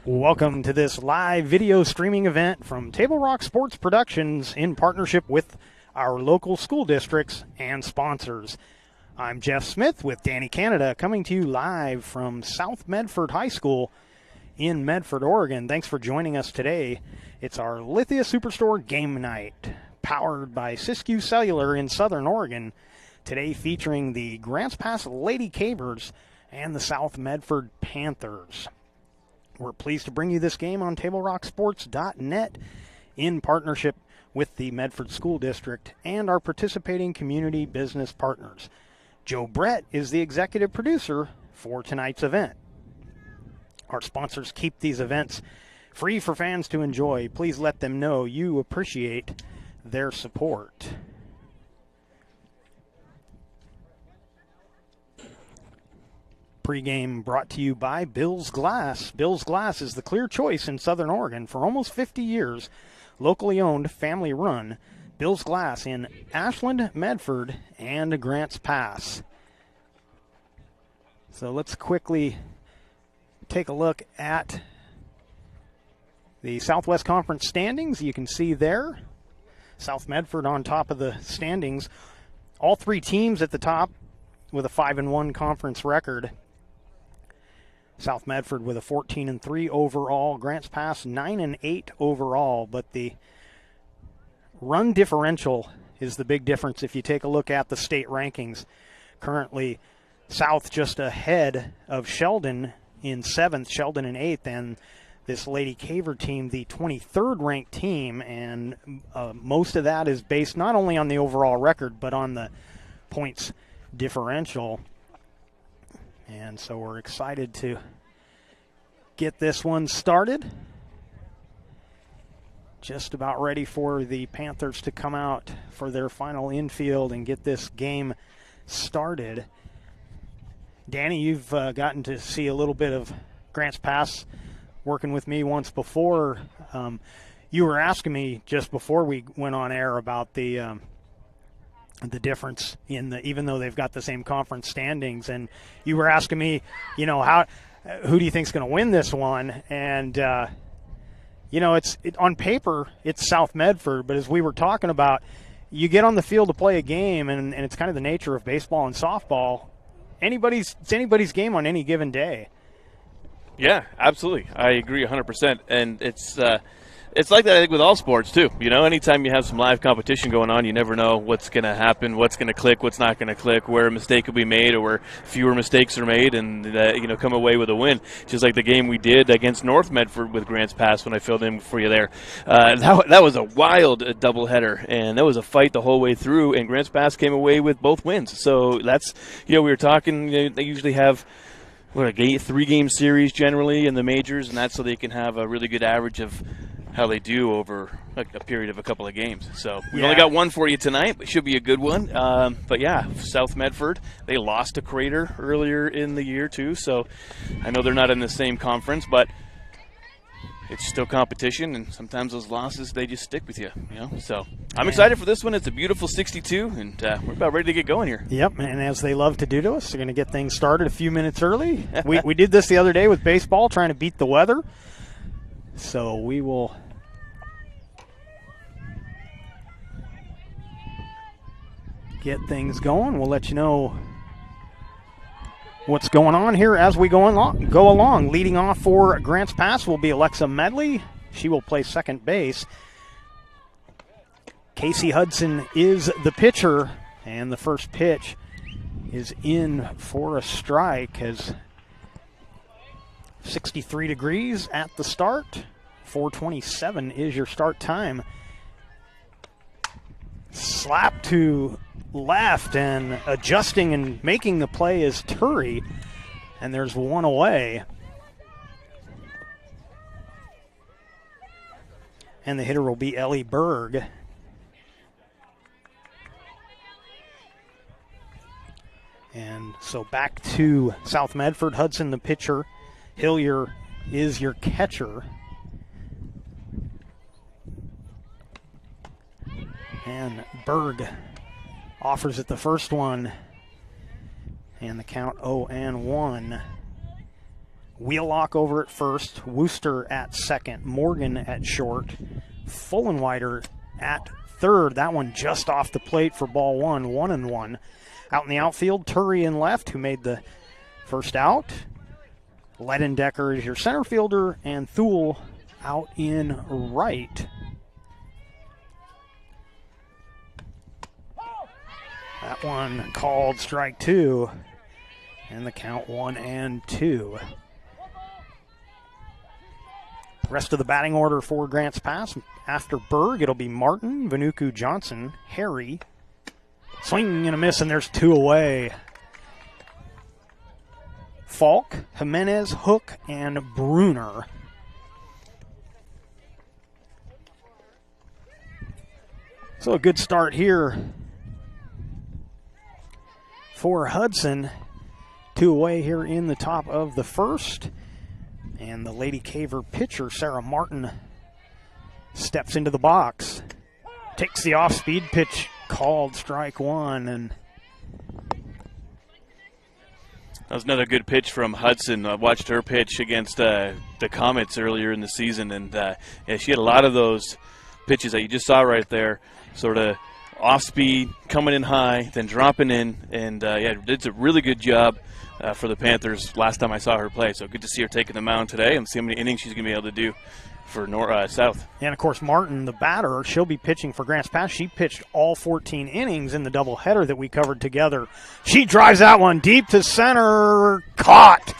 Welcome to this live video streaming event from Table Rock Sports Productions in partnership with our local school districts and sponsors. I'm Jeff Smith with Danny Canada coming to you live from South Medford High School in Medford, Oregon. Thanks for joining us today. It's our Lithia Superstore game night, powered by Siskiyou Cellular in Southern Oregon. Today featuring the Grants Pass Lady Cavers and the South Medford Panthers. We're pleased to bring you this game on TableRockSports.net in partnership with the Medford School District and our participating community business partners. Joe Brett is the executive producer for tonight's event. Our sponsors keep these events free for fans to enjoy. Please let them know you appreciate their support. Pre-game brought to you by Bill's Glass. Bill's Glass is the clear choice in Southern Oregon for almost 50 years. Locally owned, family run. Bill's Glass in Ashland, Medford, and Grants Pass. So let's quickly take a look at the Southwest Conference standings. You can see there, South Medford on top of the standings. All three teams at the top with a 5-1 conference record. South Medford with a 14-3 overall. Grants Pass 9-8 overall, but the run differential is the big difference if you take a look at the state rankings. Currently, South just ahead of Sheldon in 7th, Sheldon in 8th, and this Lady Caver team, the 23rd ranked team, and most of that is based not only on the overall record, but on the points differential. And so we're excited to get this one started. Just about ready for the Panthers to come out for their final infield and get this game started. Danny, you've gotten to see a little bit of Grants Pass working with me once before. You were asking me just before we went on air about the difference in even though they've got the same conference standings, and you were asking me, who do you think's going to win this one? And on paper it's South Medford, but as we were talking about, you get on the field to play a game, and it's kind of the nature of baseball and softball. It's anybody's game on any given day. Yeah, absolutely. I agree 100%, and it's like that, I think, with all sports, too. Anytime you have some live competition going on, you never know what's going to happen, what's going to click, what's not going to click, where a mistake will be made or where fewer mistakes are made and, come away with a win. Just like the game we did against North Medford with Grants Pass when I filled in for you there. That was a wild doubleheader, and that was a fight the whole way through, and Grants Pass came away with both wins. So that's, we were talking, they usually have a 3-game series generally in the majors, and that's so they can have a really good average of how they do over a period of a couple of games. So we only got one for you tonight, but should be a good one. But yeah, South Medford, they lost to Crater earlier in the year too, so I know they're not in the same conference, but it's still competition, and sometimes those losses, they just stick with you, So I'm excited for this one. It's a beautiful 62, and we're about ready to get going here. Yep, and as they love to do to us, they're going to get things started a few minutes early. we did this the other day with baseball, trying to beat the weather. So we will get things going. We'll let you know what's going on here as we go along. Leading off for Grants Pass will be Alexa Medley. She will play second base. Casey Hudson is the pitcher, and the first pitch is in for a strike as 63 degrees at the start. 4:27 is your start time. Slap to left, and adjusting and making the play is Turi, and there's one away. And the hitter will be Ellie Berg. And so back to South Medford. Hudson the pitcher. Hillier is your catcher. And Berg offers it the first one. And the count 0-1. Wheelock over at first, Wooster at second, Morgan at short, Fullenwider at third. That one just off the plate for ball one, 1-1. Out in the outfield, Turry in left, who made the first out. Ledendecker is your center fielder, and Thule out in right. That one called strike two, and the count 1-2. Rest of the batting order for Grants Pass. After Berg, it'll be Martin, Vanuku Johnson, Harry. Swing and a miss, and there's two away. Falk, Jimenez, Hook, and Bruner. So a good start here for Hudson. Two away here in the top of the first. And the Lady Caver pitcher, Sarah Martin, steps into the box. Takes the off-speed pitch, called strike one. And that was another good pitch from Hudson. I watched her pitch against the Comets earlier in the season, and yeah, she had a lot of those pitches that you just saw right there, sort of off-speed, coming in high, then dropping in, and yeah, did a really good job for the Panthers last time I saw her play. So good to see her taking the mound today and see how many innings she's going to be able to do for South. And, of course, Martin, the batter, she'll be pitching for Grants Pass. She pitched all 14 innings in the doubleheader that we covered together. She drives that one deep to center. Caught.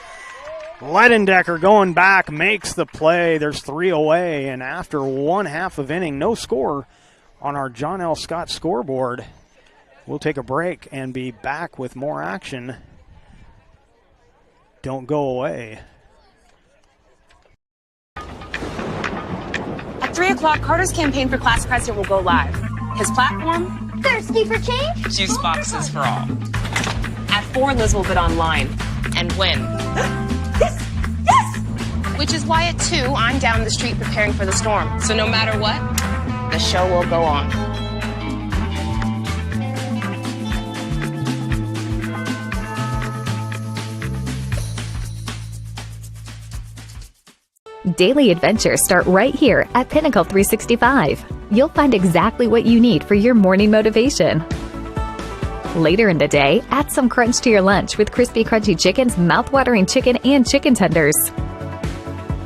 Ledendecker going back, makes the play. There's three away, and after one half of inning, no score on our John L. Scott scoreboard. We'll take a break and be back with more action. Don't go away. At 3 o'clock, Carter's campaign for class president will go live. His platform? Thirsty for change? Juice boxes for all. At 4, Liz will bid online and win. Yes! Yes! Which is why at 2, I'm down the street preparing for the storm. So no matter what, the show will go on. Daily adventures start right here at Pinnacle 365. You'll find exactly what you need for your morning motivation. Later in the day, add some crunch to your lunch with crispy, crunchy chickens, mouth-watering chicken, and chicken tenders.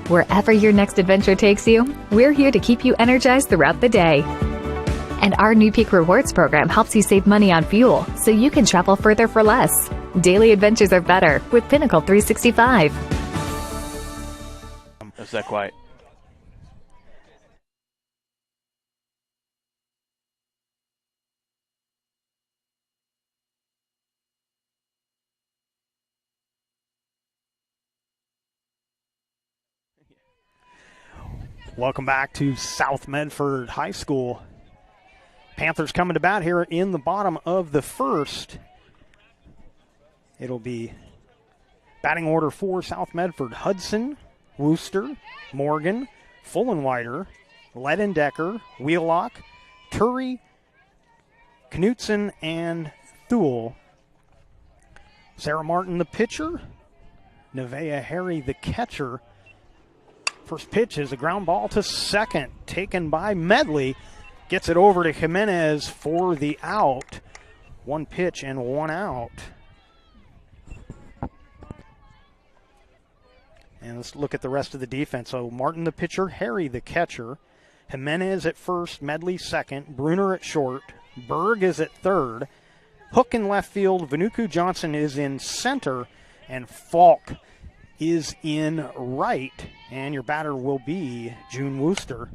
Wherever your next adventure takes you, we're here to keep you energized throughout the day. And our new Peak Rewards program helps you save money on fuel so you can travel further for less. Daily adventures are better with Pinnacle 365. Is that quiet? Welcome back to South Medford High School. Panthers coming to bat here in the bottom of the first. It'll be batting order for South Medford: Hudson, Wooster, Morgan, Fullenwider, Ledendecker, Wheelock, Turry, Knutson, and Thule. Sarah Martin, the pitcher. Nevaeh Harry, the catcher. First pitch is a ground ball to second, taken by Medley. Gets it over to Jimenez for the out. One pitch and one out. And let's look at the rest of the defense. So Martin the pitcher, Harry the catcher, Jimenez at first, Medley second, Bruner at short, Berg is at third, Hook in left field, Vanuku Johnson is in center, and Falk is in right. And your batter will be June Wooster.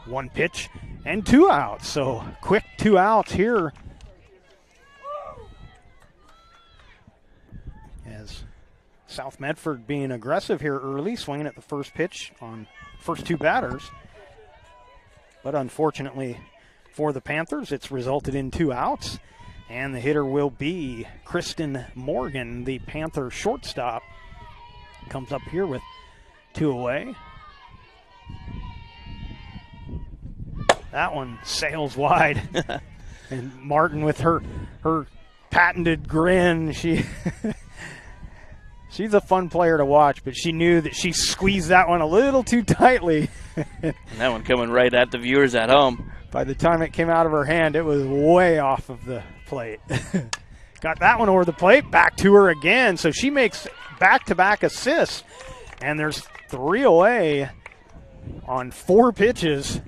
One pitch and two outs. So quick two outs here. As South Medford being aggressive here early, swinging at the first pitch on first two batters. But unfortunately for the Panthers, it's resulted in two outs. And the hitter will be Kristen Morgan, the Panther shortstop. Comes up here with two away. That one sails wide. And Martin with her patented grin, she She's a fun player to watch, but she knew that she squeezed that one a little too tightly. And that one coming right at the viewers at home. By the time it came out of her hand, it was way off of the plate. Got that one over the plate, back to her again. So she makes back-to-back assists, and there's 3 away on 4 pitches.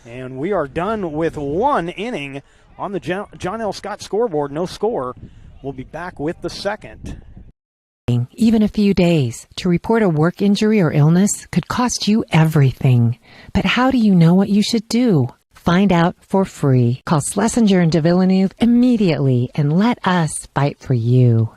And we are done with 1 inning on the John L. Scott scoreboard. No score. We'll be back with the second. Even a few days to report a work injury or illness could cost you everything. But how do you know what you should do? Find out for free. Call Schlesinger and de Villeneuve immediately and let us fight for you.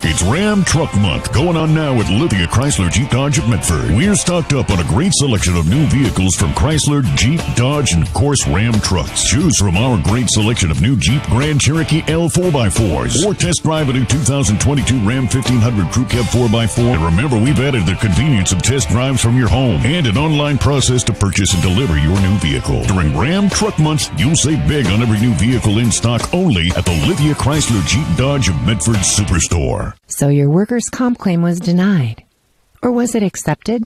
It's Ram Truck Month going on now at Lithia Chrysler Jeep Dodge at Medford. We're stocked up on a great selection of new vehicles from Chrysler, Jeep, Dodge, and of course Ram trucks. Choose from our great selection of new Jeep Grand Cherokee L 4x4s or test drive a new 2022 Ram 1500 Crew Cab 4x4. And remember, we've added the convenience of test drives from your home and an online process to purchase and deliver your new vehicle. During Ram Truck Month, you'll save big on every new vehicle in stock only at the Lithia Chrysler Jeep Dodge of Medford Superstore. So your workers' comp claim was denied. Or was it accepted?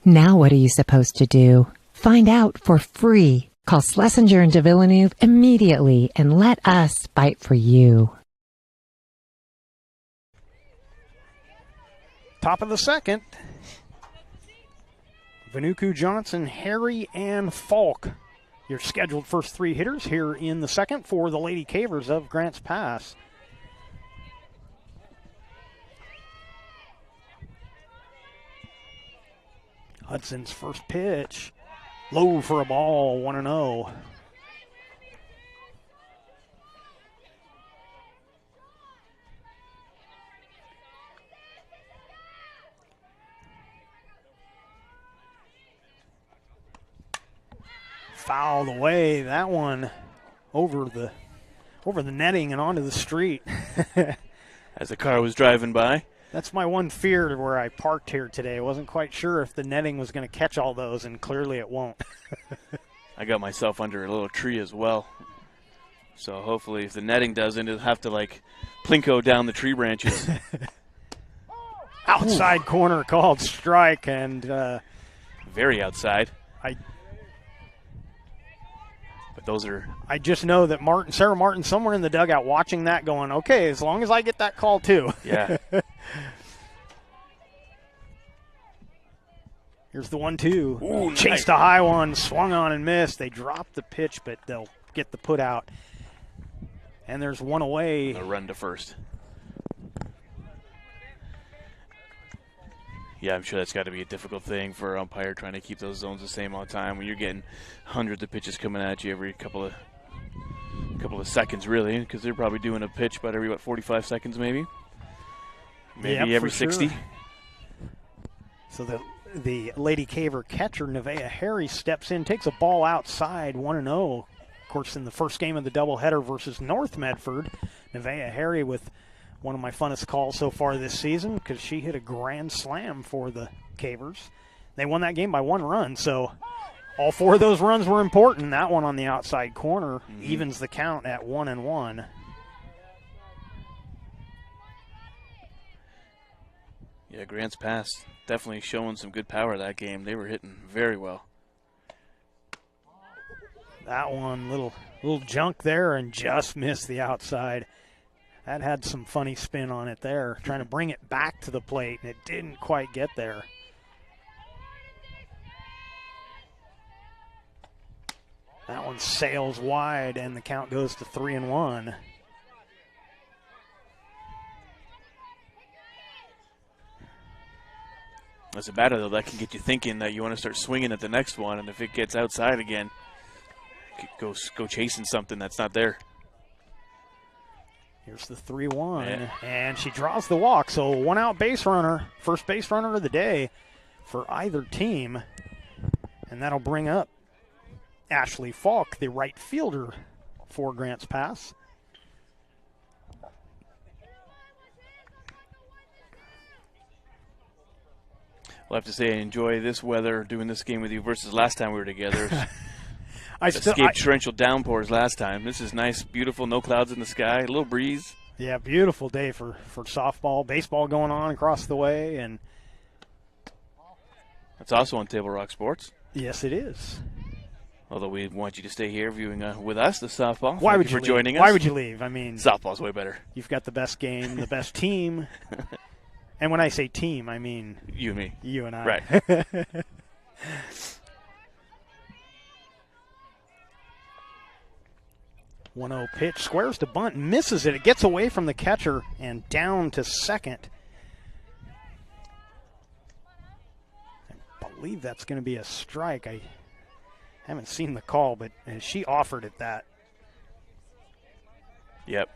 Now what are you supposed to do? Find out for free. Call Schlesinger and de Villeneuve immediately and let us fight for you. Top of the second. Vanuku Johnson, Harry, and Falk. Your scheduled first 3 hitters here in the second for the Lady Cavers of Grants Pass. Hudson's first pitch, low for a ball, 1-0. Fouled away, that one over the netting and onto the street. As the car was driving by. That's my one fear where I parked here today. I wasn't quite sure if the netting was going to catch all those, and clearly it won't. I got myself under a little tree as well. So hopefully if the netting doesn't, it'll have to, like, plinko down the tree branches. Outside corner called strike, and very outside. But those are... I just know that Sarah Martin, somewhere in the dugout watching that going, okay, as long as I get that call too. Yeah. Here's the 1-2. Ooh, chased nice. a high one, swung on and missed. They dropped the pitch, but they'll get the put out. And there's 1 away. A run to first. Yeah, I'm sure that's got to be a difficult thing for an umpire trying to keep those zones the same all the time when you're getting hundreds of pitches coming at you every couple of seconds, really, because they're probably doing a pitch about every 45 seconds, maybe every 60. Sure. So the Lady Caver catcher, Nevaeh Harry, steps in, takes a ball outside, 1-0. Of course, in the first game of the doubleheader versus North Medford, Nevaeh Harry with one of my funnest calls so far this season because she hit a grand slam for the Cavers. They won that game by 1 run, so all 4 of those runs were important. That one on the outside corner evens the count at 1-1. Yeah, Grants Pass definitely showing some good power that game. They were hitting very well. That one, little junk there and just missed the outside. That had some funny spin on it there, trying to bring it back to the plate, and it didn't quite get there. That one sails wide, and the count goes to 3-1. That's a batter, though. That can get you thinking that you want to start swinging at the next one, and if it gets outside again, go chasing something that's not there. Here's the 3-1, and she draws the walk. So 1 out base runner, first base runner of the day for either team. And that'll bring up Ashley Falk, the right fielder for Grants Pass. We'll have to say I enjoy this weather doing this game with you versus last time we were together. I escaped torrential downpours last time. This is nice, beautiful, no clouds in the sky, a little breeze. Yeah, beautiful day for softball, baseball going on across the way, and That's also on Table Rock Sports. yes, it is. Although we want you to stay here viewing with us, the softball. Why Thank would you you for joining us? Why would you leave? I mean, Softball's way better. you've got the best game, the best team. And when I say team, I mean You and me. you and I. Right. 1-0 pitch, squares to bunt, misses it. It gets away from the catcher and down to second. I believe that's going to be a strike. I haven't seen the call, but she offered it that. Yep.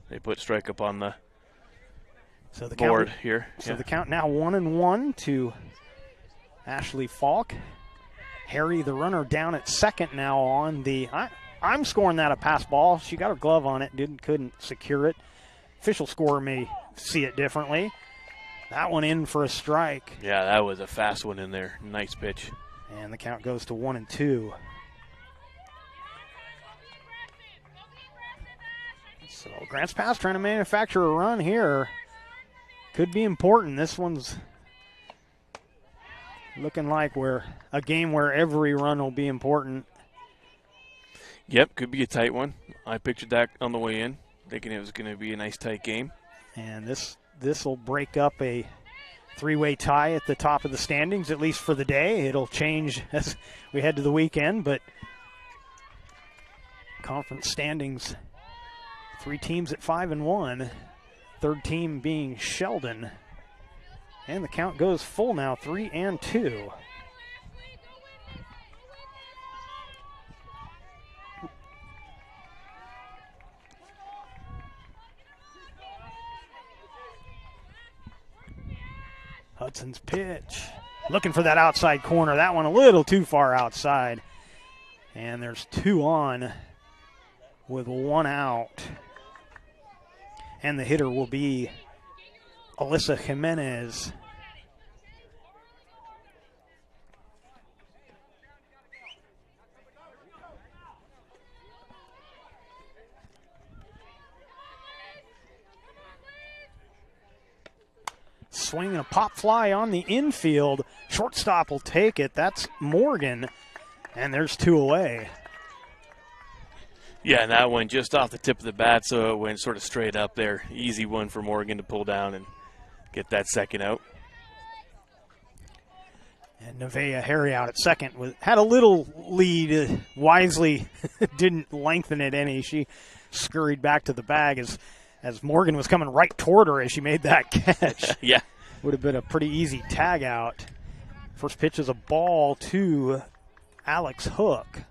They put strike up on the So the board count, here. So Yeah. the count now 1-1 to Ashley Falk. Harry, the runner, down at second now on the. I'm scoring that a pass ball. She got her glove on it, couldn't secure it. Official scorer may see it differently. That one in for a strike. Yeah, that was a fast one in there. Nice pitch. And the count goes to 1-2. So Grants Pass trying to manufacture a run here. Could be important. This one's looking like a game where every run will be important. Yep, could be a tight one. I pictured that on the way in, thinking it was going to be a nice tight game. And this will break up a three-way tie at the top of the standings, at least for the day. It'll change as we head to the weekend, but conference standings, 3 teams at 5-1, third team being Sheldon. And the count goes full now, 3-2. Hudson's pitch. Looking for that outside corner. That one a little too far outside. And there's 2 on with 1 out. And the hitter will be Alyssa Jimenez. Swinging a pop fly on the infield. Shortstop will take it. That's Morgan. And there's 2 away. Yeah, and that one just off the tip of the bat, so it went sort of straight up there. Easy one for Morgan to pull down and get that second out. And Nevaeh Harry out at second. Had a little lead. Wisely didn't lengthen it any. She scurried back to the bag as Morgan was coming right toward her as she made that catch. Yeah. Would have been a pretty easy tag out. First pitch is a ball to Alex Hook.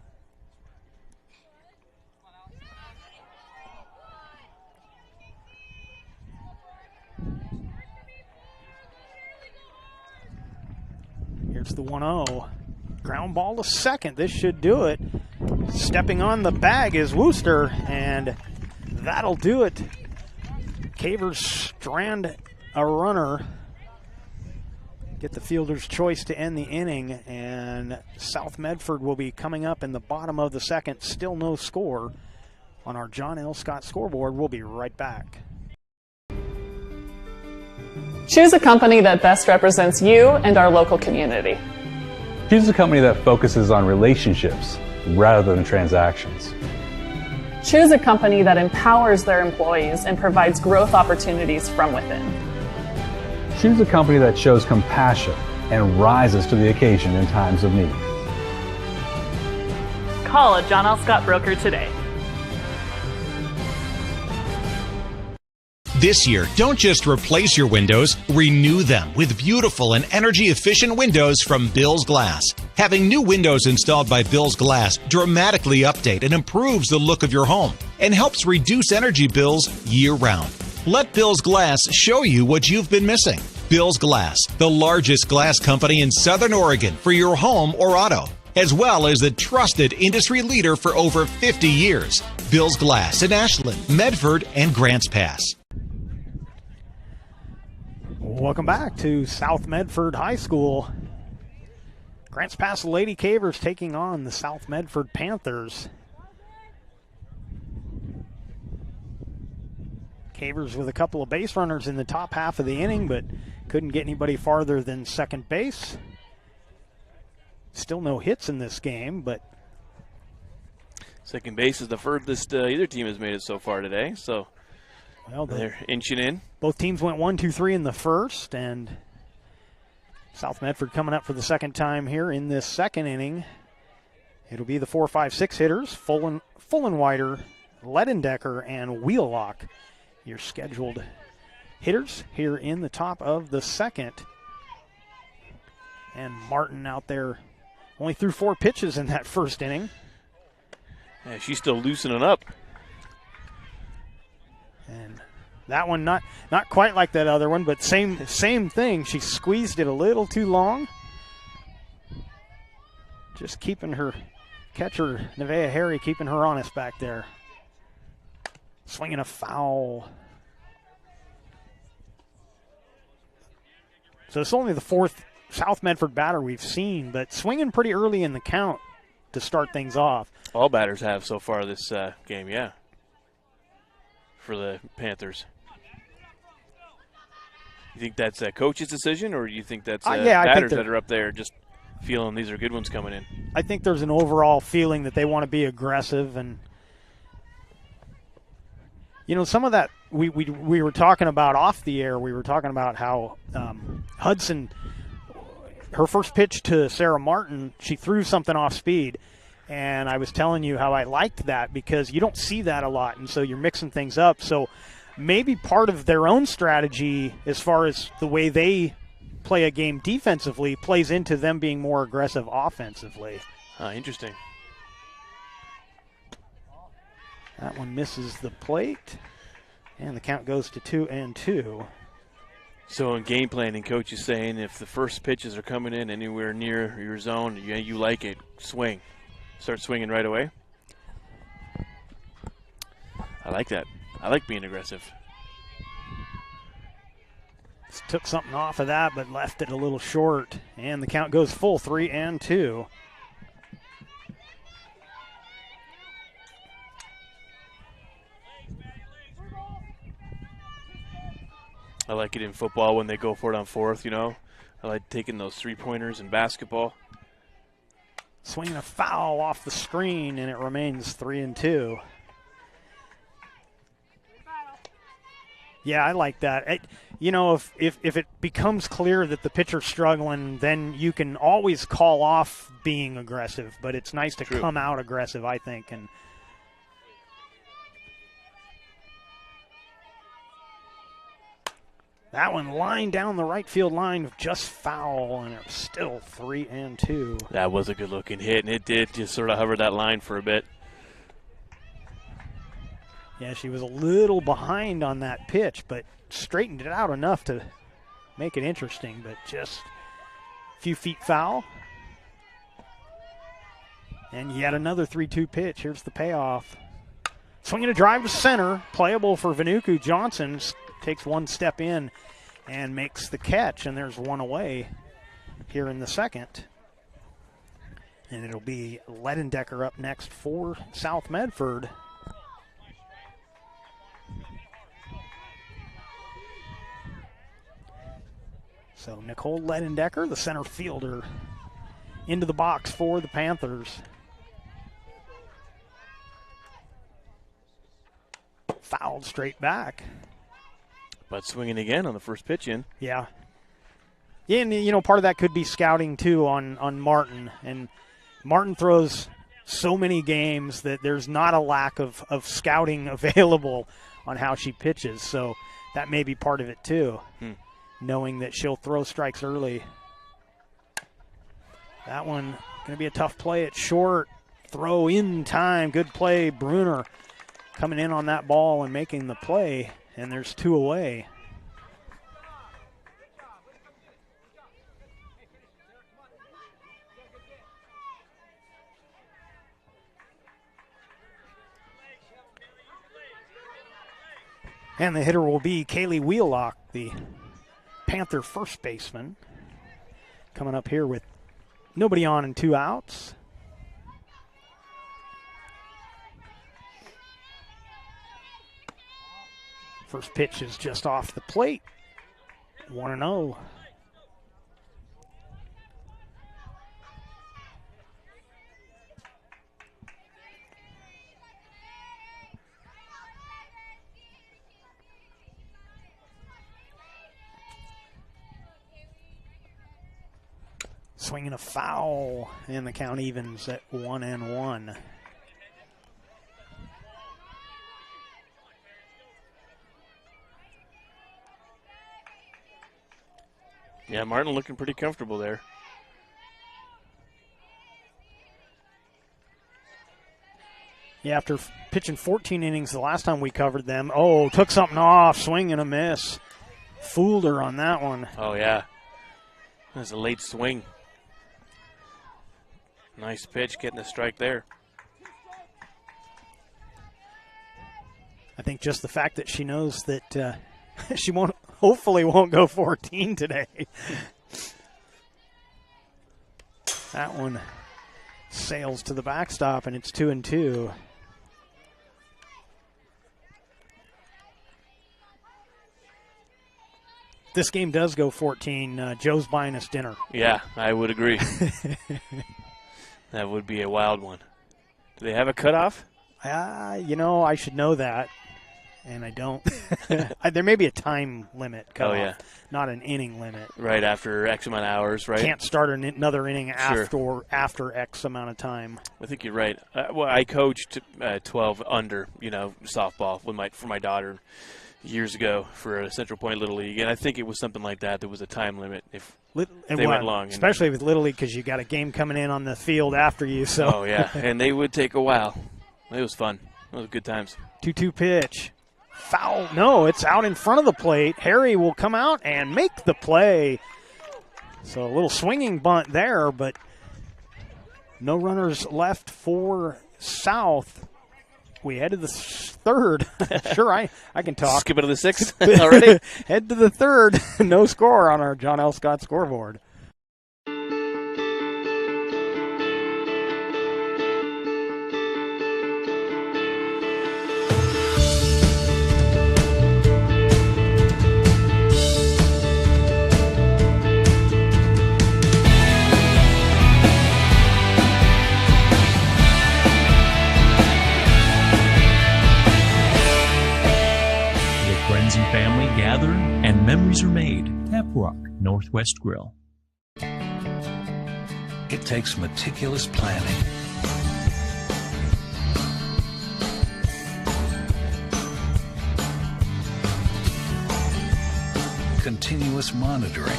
Here's the 1-0. Ground ball to second. This should do it. Stepping on the bag is Wooster, and that'll do it. Cavers strand a runner. Get the fielder's choice to end the inning, and South Medford will be coming up in the bottom of the second. Still no score on our John L. Scott scoreboard. We'll be right back. Choose a company that best represents you and our local community. Choose a company that focuses on relationships rather than transactions. Choose a company that empowers their employees and provides growth opportunities from within. Choose a company that shows compassion and rises to the occasion in times of need. Call a John L. Scott broker today. This year, don't just replace your windows, renew them with beautiful and energy-efficient windows from Bill's Glass. Having new windows installed by Bill's Glass dramatically update and improves the look of your home and helps reduce energy bills year-round. Let Bill's Glass show you what you've been missing. Bill's Glass, the largest glass company in Southern Oregon for your home or auto, as well as the trusted industry leader for over 50 years. Bill's Glass in Ashland, Medford, and Grants Pass. Welcome back to South Medford High School. Grants Pass Lady Cavers taking on the South Medford Panthers. Cavers with a couple of base runners in the top half of the inning, but couldn't get anybody farther than second base. Still no hits in this game, but second base is the furthest either team has made it so far today, so they're inching in. Both teams went 1-2-3 in the first, and South Medford coming up for the second time here in this second inning. It'll be the 4, 5, 6 hitters, Fullenwider, Ledendecker, and Wheelock, your scheduled hitters here in the top of the second. And Martin out there only threw 4 pitches in that first inning. Yeah, she's still loosening up. And that one not quite like that other one, but same thing. She squeezed it a little too long. Just keeping her catcher, Nevaeh Harry, keeping her honest back there. Swinging a foul. So it's only the 4th South Medford batter we've seen, but swinging pretty early in the count to start things off. All batters have so far this game, yeah, for the Panthers. You think that's a coach's decision, or do you think that's batters that are up there just feeling these are good ones coming in? I think there's an overall feeling that they want to be aggressive, and some of that we were talking about off the air. We were talking about how Hudson, her first pitch to Sarah Martin, she threw something off speed. And I was telling you how I liked that because you don't see that a lot, and so you're mixing things up. So maybe part of their own strategy as far as the way they play a game defensively plays into them being more aggressive offensively. Interesting. That one misses the plate, and the count goes to 2-2. So in game planning, coach is saying if the first pitches are coming in anywhere near your zone, you like it, swing. Start swinging right away. I like that. I like being aggressive. Just took something off of that, but left it a little short. And the count goes full, 3-2. I like it in football when they go for it on 4th, I like taking those 3-pointers in basketball. Swinging a foul off the screen, and it remains 3-2. Yeah, I like that. If it becomes clear that the pitcher's struggling, then you can always call off being aggressive. But it's nice to come out aggressive, I think. And that one lined down the right field line, just foul, and it was still 3-2. That was a good-looking hit, and it did just sort of hover that line for a bit. Yeah, she was a little behind on that pitch, but straightened it out enough to make it interesting, but just a few feet foul. And yet another 3-2 pitch. Here's the payoff. Swinging a drive to center, playable for Vanuku Johnson. Takes one step in and makes the catch, and there's one away here in the second. And it'll be Ledendecker up next for South Medford. So Nicole Ledendecker, the center fielder, into the box for the Panthers. Fouled straight back. But swinging again on the first pitch in. Yeah. Yeah, and part of that could be scouting too on Martin. And Martin throws so many games that there's not a lack of scouting available on how she pitches. So that may be part of it too, knowing that she'll throw strikes early. That one going to be a tough play at short. Throw in time. Good play. Bruner coming in on that ball and making the play. And there's 2 away. And the hitter will be Kaylee Wheelock, the Panther first baseman. Coming up here with nobody on and 2 outs. First pitch is just off the plate. 1-0. Swinging a foul, and the count evens at 1-1. Yeah, Martin looking pretty comfortable there. Yeah, after pitching 14 innings the last time we covered them. Oh, took something off, swing and a miss. Fooled her on that one. Oh, yeah. That was a late swing. Nice pitch, getting a strike there. I think just the fact that she knows that she hopefully won't go 14 today. That one sails to the backstop, and it's 2-2. This game does go 14. Joe's buying us dinner. Yeah, I would agree. That would be a wild one. Do they have a cutoff? I should know that, and I don't. There may be a time limit cutoff, yeah. Not an inning limit. Right after X amount of hours, right? Can't start another inning Sure. after X amount of time. I think you're right. Well, I coached 12 under, softball for my daughter years ago for a Central Point Little League, and I think it was something like that. There was a time limit if they went long. Especially with Little League, because you got a game coming in on the field after you. So. Oh, yeah, and they would take a while. It was fun. It was good times. 2-2 pitch. Foul. No, it's out in front of the plate. Harry will come out and make the play. So a little swinging bunt there, but no runners left for South. We head to the third. Sure, I can talk. Skip it to the sixth already. Head to the third. No score on our John L. Scott scoreboard. Family gather and memories are made. Tap Rock Northwest Grill. It takes meticulous planning, continuous monitoring,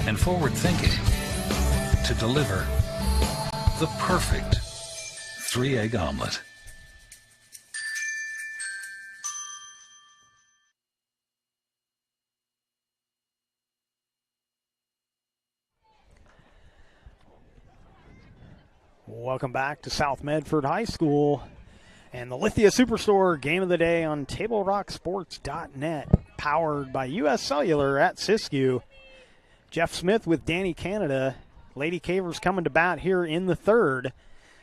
and forward thinking to deliver the perfect 3-egg omelet. Welcome back to South Medford High School and the Lithia Superstore Game of the Day on TableRockSports.net, powered by U.S. Cellular at Siskiyou. Jeff Smith with Danny Canada. Lady Cavers coming to bat here in the third.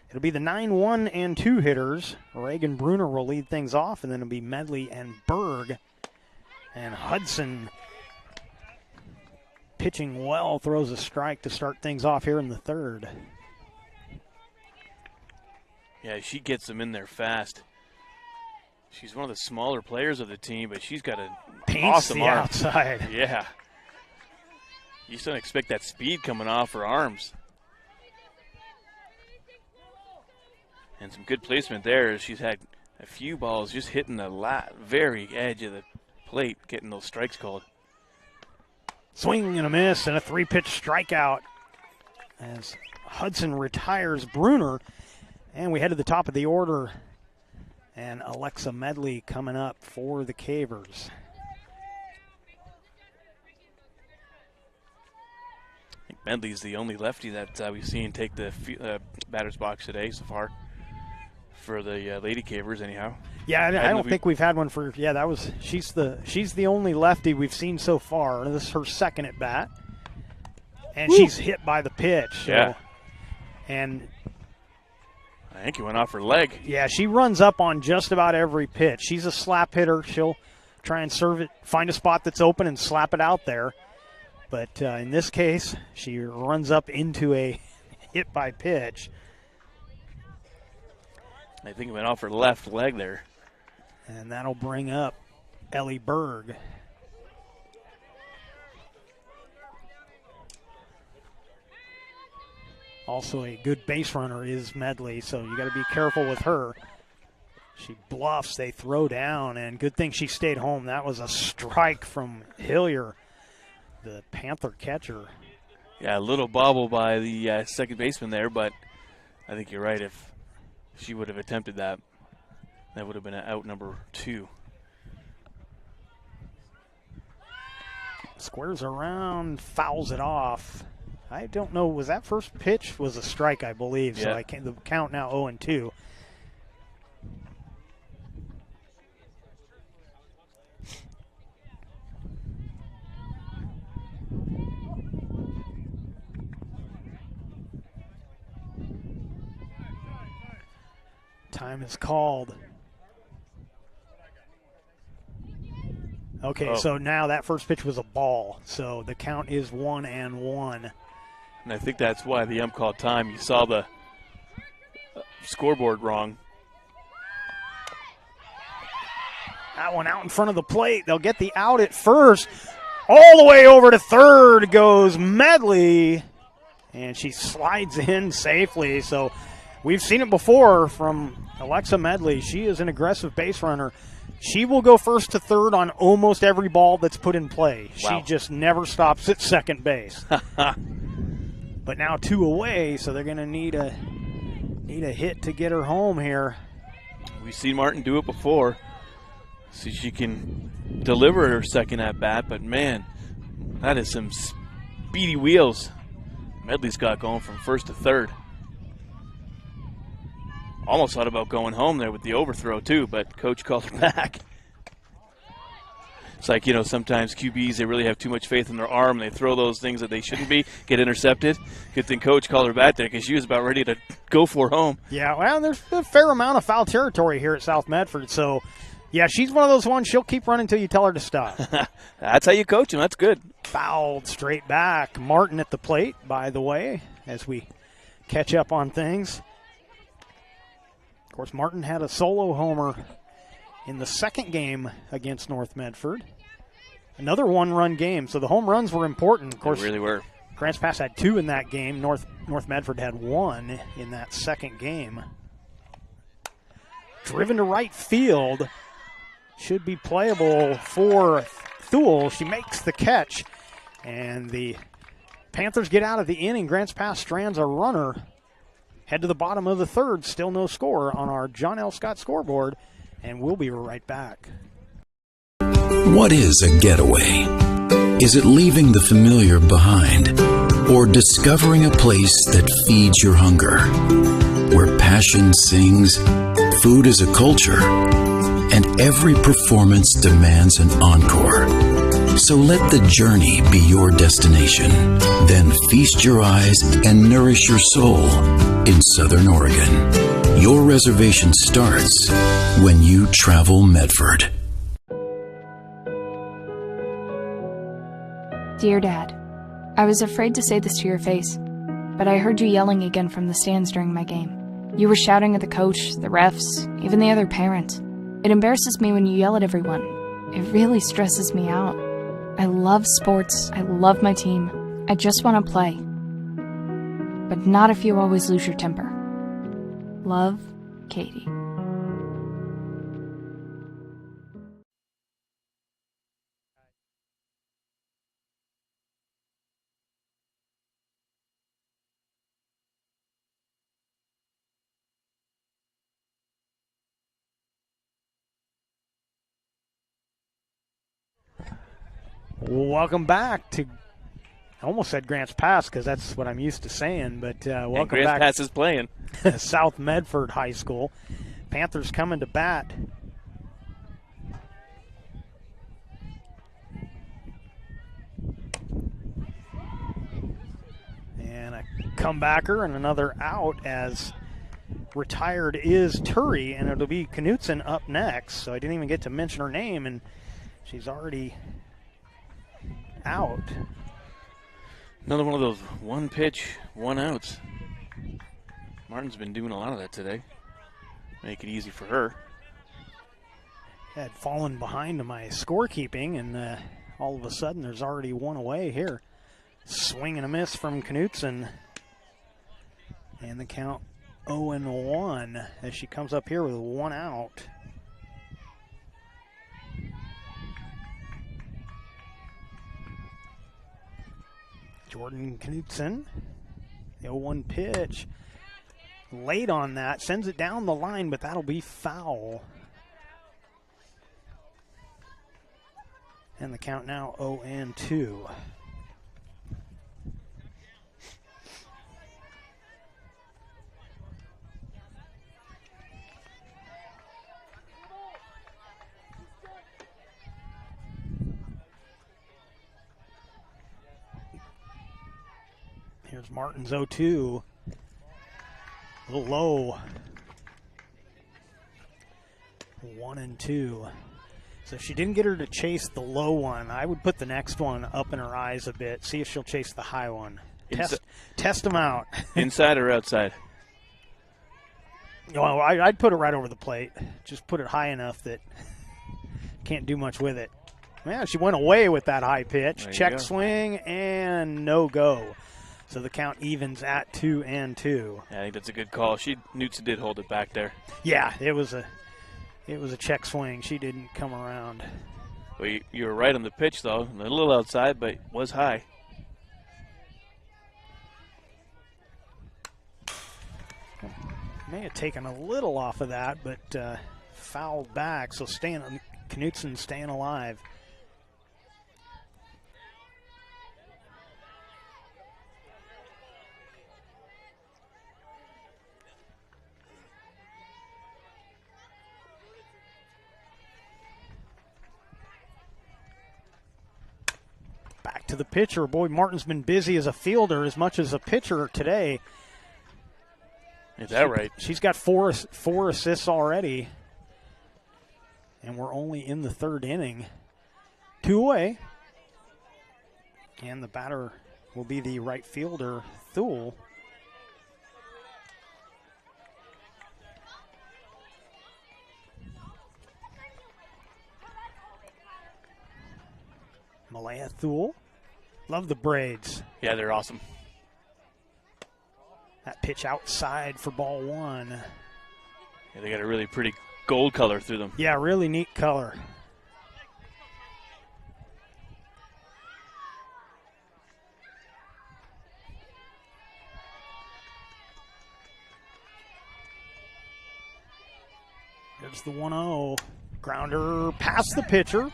It'll be the 9-1 and 2 hitters. Reagan Bruner will lead things off, and then it'll be Medley and Berg. And Hudson pitching well, throws a strike to start things off here in the third. Yeah, she gets them in there fast. She's one of the smaller players of the team, but she's got an awesome arm. Outside. Yeah. You just don't expect that speed coming off her arms. And some good placement there. She's had a few balls just hitting the very edge of the plate, getting those strikes called. Swing and a miss and a 3-pitch strikeout as Hudson retires Bruner. And we head to the top of the order, and Alexa Medley coming up for the Cavers. I think Medley's the only lefty that we've seen take the batter's box today so far for the Lady Cavers, anyhow. Yeah, I don't think we've had one for. Yeah, she's the only lefty we've seen so far. This is her second at bat, and she's hit by the pitch. So, yeah, and. I think he went off her leg. Yeah, she runs up on just about every pitch. She's a slap hitter. She'll try and serve it, find a spot that's open and slap it out there. But in this case, she runs up into a hit by pitch. I think it went off her left leg there. And that'll bring up Ellie Berg. Also a good base runner is Medley, so you got to be careful with her. She bluffs, they throw down, and good thing she stayed home. That was a strike from Hillier, the Panther catcher. Yeah, a little bobble by the second baseman there, but I think you're right. If she would have attempted that, that would have been out number 2. Squares around, fouls it off. I don't know, was that first pitch was a strike, I believe, yeah. So I can't, the count now 0-2. Time is called. Okay, so now that first pitch was a ball, so the count is 1-1. And I think that's why the ump called time. You saw the scoreboard wrong. That one out in front of the plate. They'll get the out at first. All the way over to third goes Medley, and she slides in safely. So we've seen it before from Alexa Medley. She is an aggressive base runner. She will go first to third on almost every ball that's put in play. Wow. She just never stops at second base. But now 2 away, so they're going to need a hit to get her home here. We've seen Martin do it before. See, she can deliver her second at bat, but man, that is some speedy wheels Medley's got going from first to third. Almost thought about going home there with the overthrow too, but coach called her back. It's like, you know, sometimes QBs, they really have too much faith in their arm. They throw those things that they shouldn't be, get intercepted. Good thing coach called her back there because she was about ready to go for home. Yeah, well, there's a fair amount of foul territory here at South Medford. So, yeah, she's one of those ones, she'll keep running until you tell her to stop. That's how you coach them. That's good. Fouled straight back. Martin at the plate, by the way, as we catch up on things. Of course, Martin had a solo homer in the second game against North Medford. Another one-run game, so the home runs were important. Of course, they really were. Grants Pass had 2 in that game. North Medford had 1 in that second game. Driven to right field. Should be playable for Thule. She makes the catch, and the Panthers get out of the inning. Grants Pass strands a runner. Head to the bottom of the third. Still no score on our John L. Scott scoreboard, and we'll be right back. What is a getaway? Is it leaving the familiar behind, or discovering a place that feeds your hunger, where passion sings, food is a culture, and every performance demands an encore? So let the journey be your destination. Then feast your eyes and nourish your soul in Southern Oregon. Your reservation starts when you travel Medford. Dear Dad, I was afraid to say this to your face, but I heard you yelling again from the stands during my game. You were shouting at the coach, the refs, even the other parents. It embarrasses me when you yell at everyone. It really stresses me out. I love sports. I love my team. I just want to play. But not if you always lose your temper. Love, Katie. Welcome back to, I almost said Grants Pass because that's what I'm used to saying, but welcome Grants back. Pass is playing. South Medford High School. Panthers coming to bat. And a comebacker and another out as retired is Turry, and it'll be Knutson up next. So I didn't even get to mention her name, and she's already out. Another one of those one pitch, one outs. Martin's been doing a lot of that today. Make it easy for her. Had fallen behind to my scorekeeping, and all of a sudden there's already one away here. Swing and a miss from Knutson. And the count 0-1 as she comes up here with one out. Jordan Knutson, the 0-1 pitch. Late on that, sends it down the line, but that'll be foul. And the count now 0-2. Here's Martin's 0-2. A little low. 1-2. So if she didn't get her to chase the low one, I would put the next one up in her eyes a bit. See if she'll chase the high one. Test them out. Inside or outside? Well, I'd put it right over the plate. Just put it high enough that can't do much with it. Yeah, she went away with that high pitch. Check swing and no go. So the count evens at 2-2. Yeah, I think that's a good call. Knutson did hold it back there. Yeah, it was a check swing. She didn't come around. Well, you were right on the pitch, though. A little outside, but was high. May have taken a little off of that, but fouled back. So Knutson staying alive. Back to the pitcher. Boy, Martin's been busy as a fielder as much as a pitcher today. Is that right? She's got four assists already. And we're only in the third inning. 2 away. And the batter will be the right fielder, Thule. Malaya Thule. Love the braids. Yeah, they're awesome. That pitch outside for ball one. Yeah, they got a really pretty gold color through them. Yeah, really neat color. There's the 1-0. Grounder past the pitcher.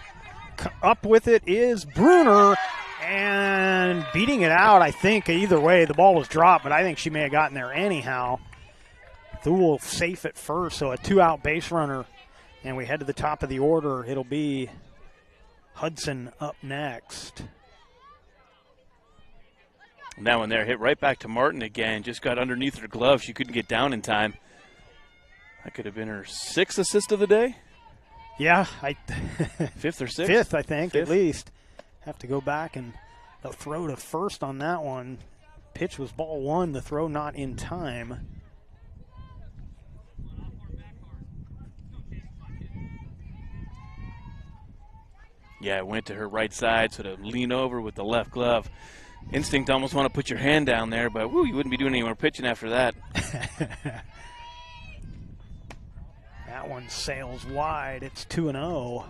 Up with it is Bruner, and beating it out, I think. Either way, the ball was dropped, but I think she may have gotten there anyhow. Thule safe at first, so a 2-out base runner. And we head to the top of the order. It'll be Hudson up next. And that one there hit right back to Martin again. Just got underneath her glove. She couldn't get down in time. That could have been her 6th assist of the day. Yeah, 5th or 6th? 5th, I think, at least. Have to go back and they'll throw to first on that one. Pitch was ball one, the throw not in time. Yeah, it went to her right side, so to lean over with the left glove. Instinct almost want to put your hand down there, but woo, you wouldn't be doing any more pitching after that. That one sails wide. It's 2-0.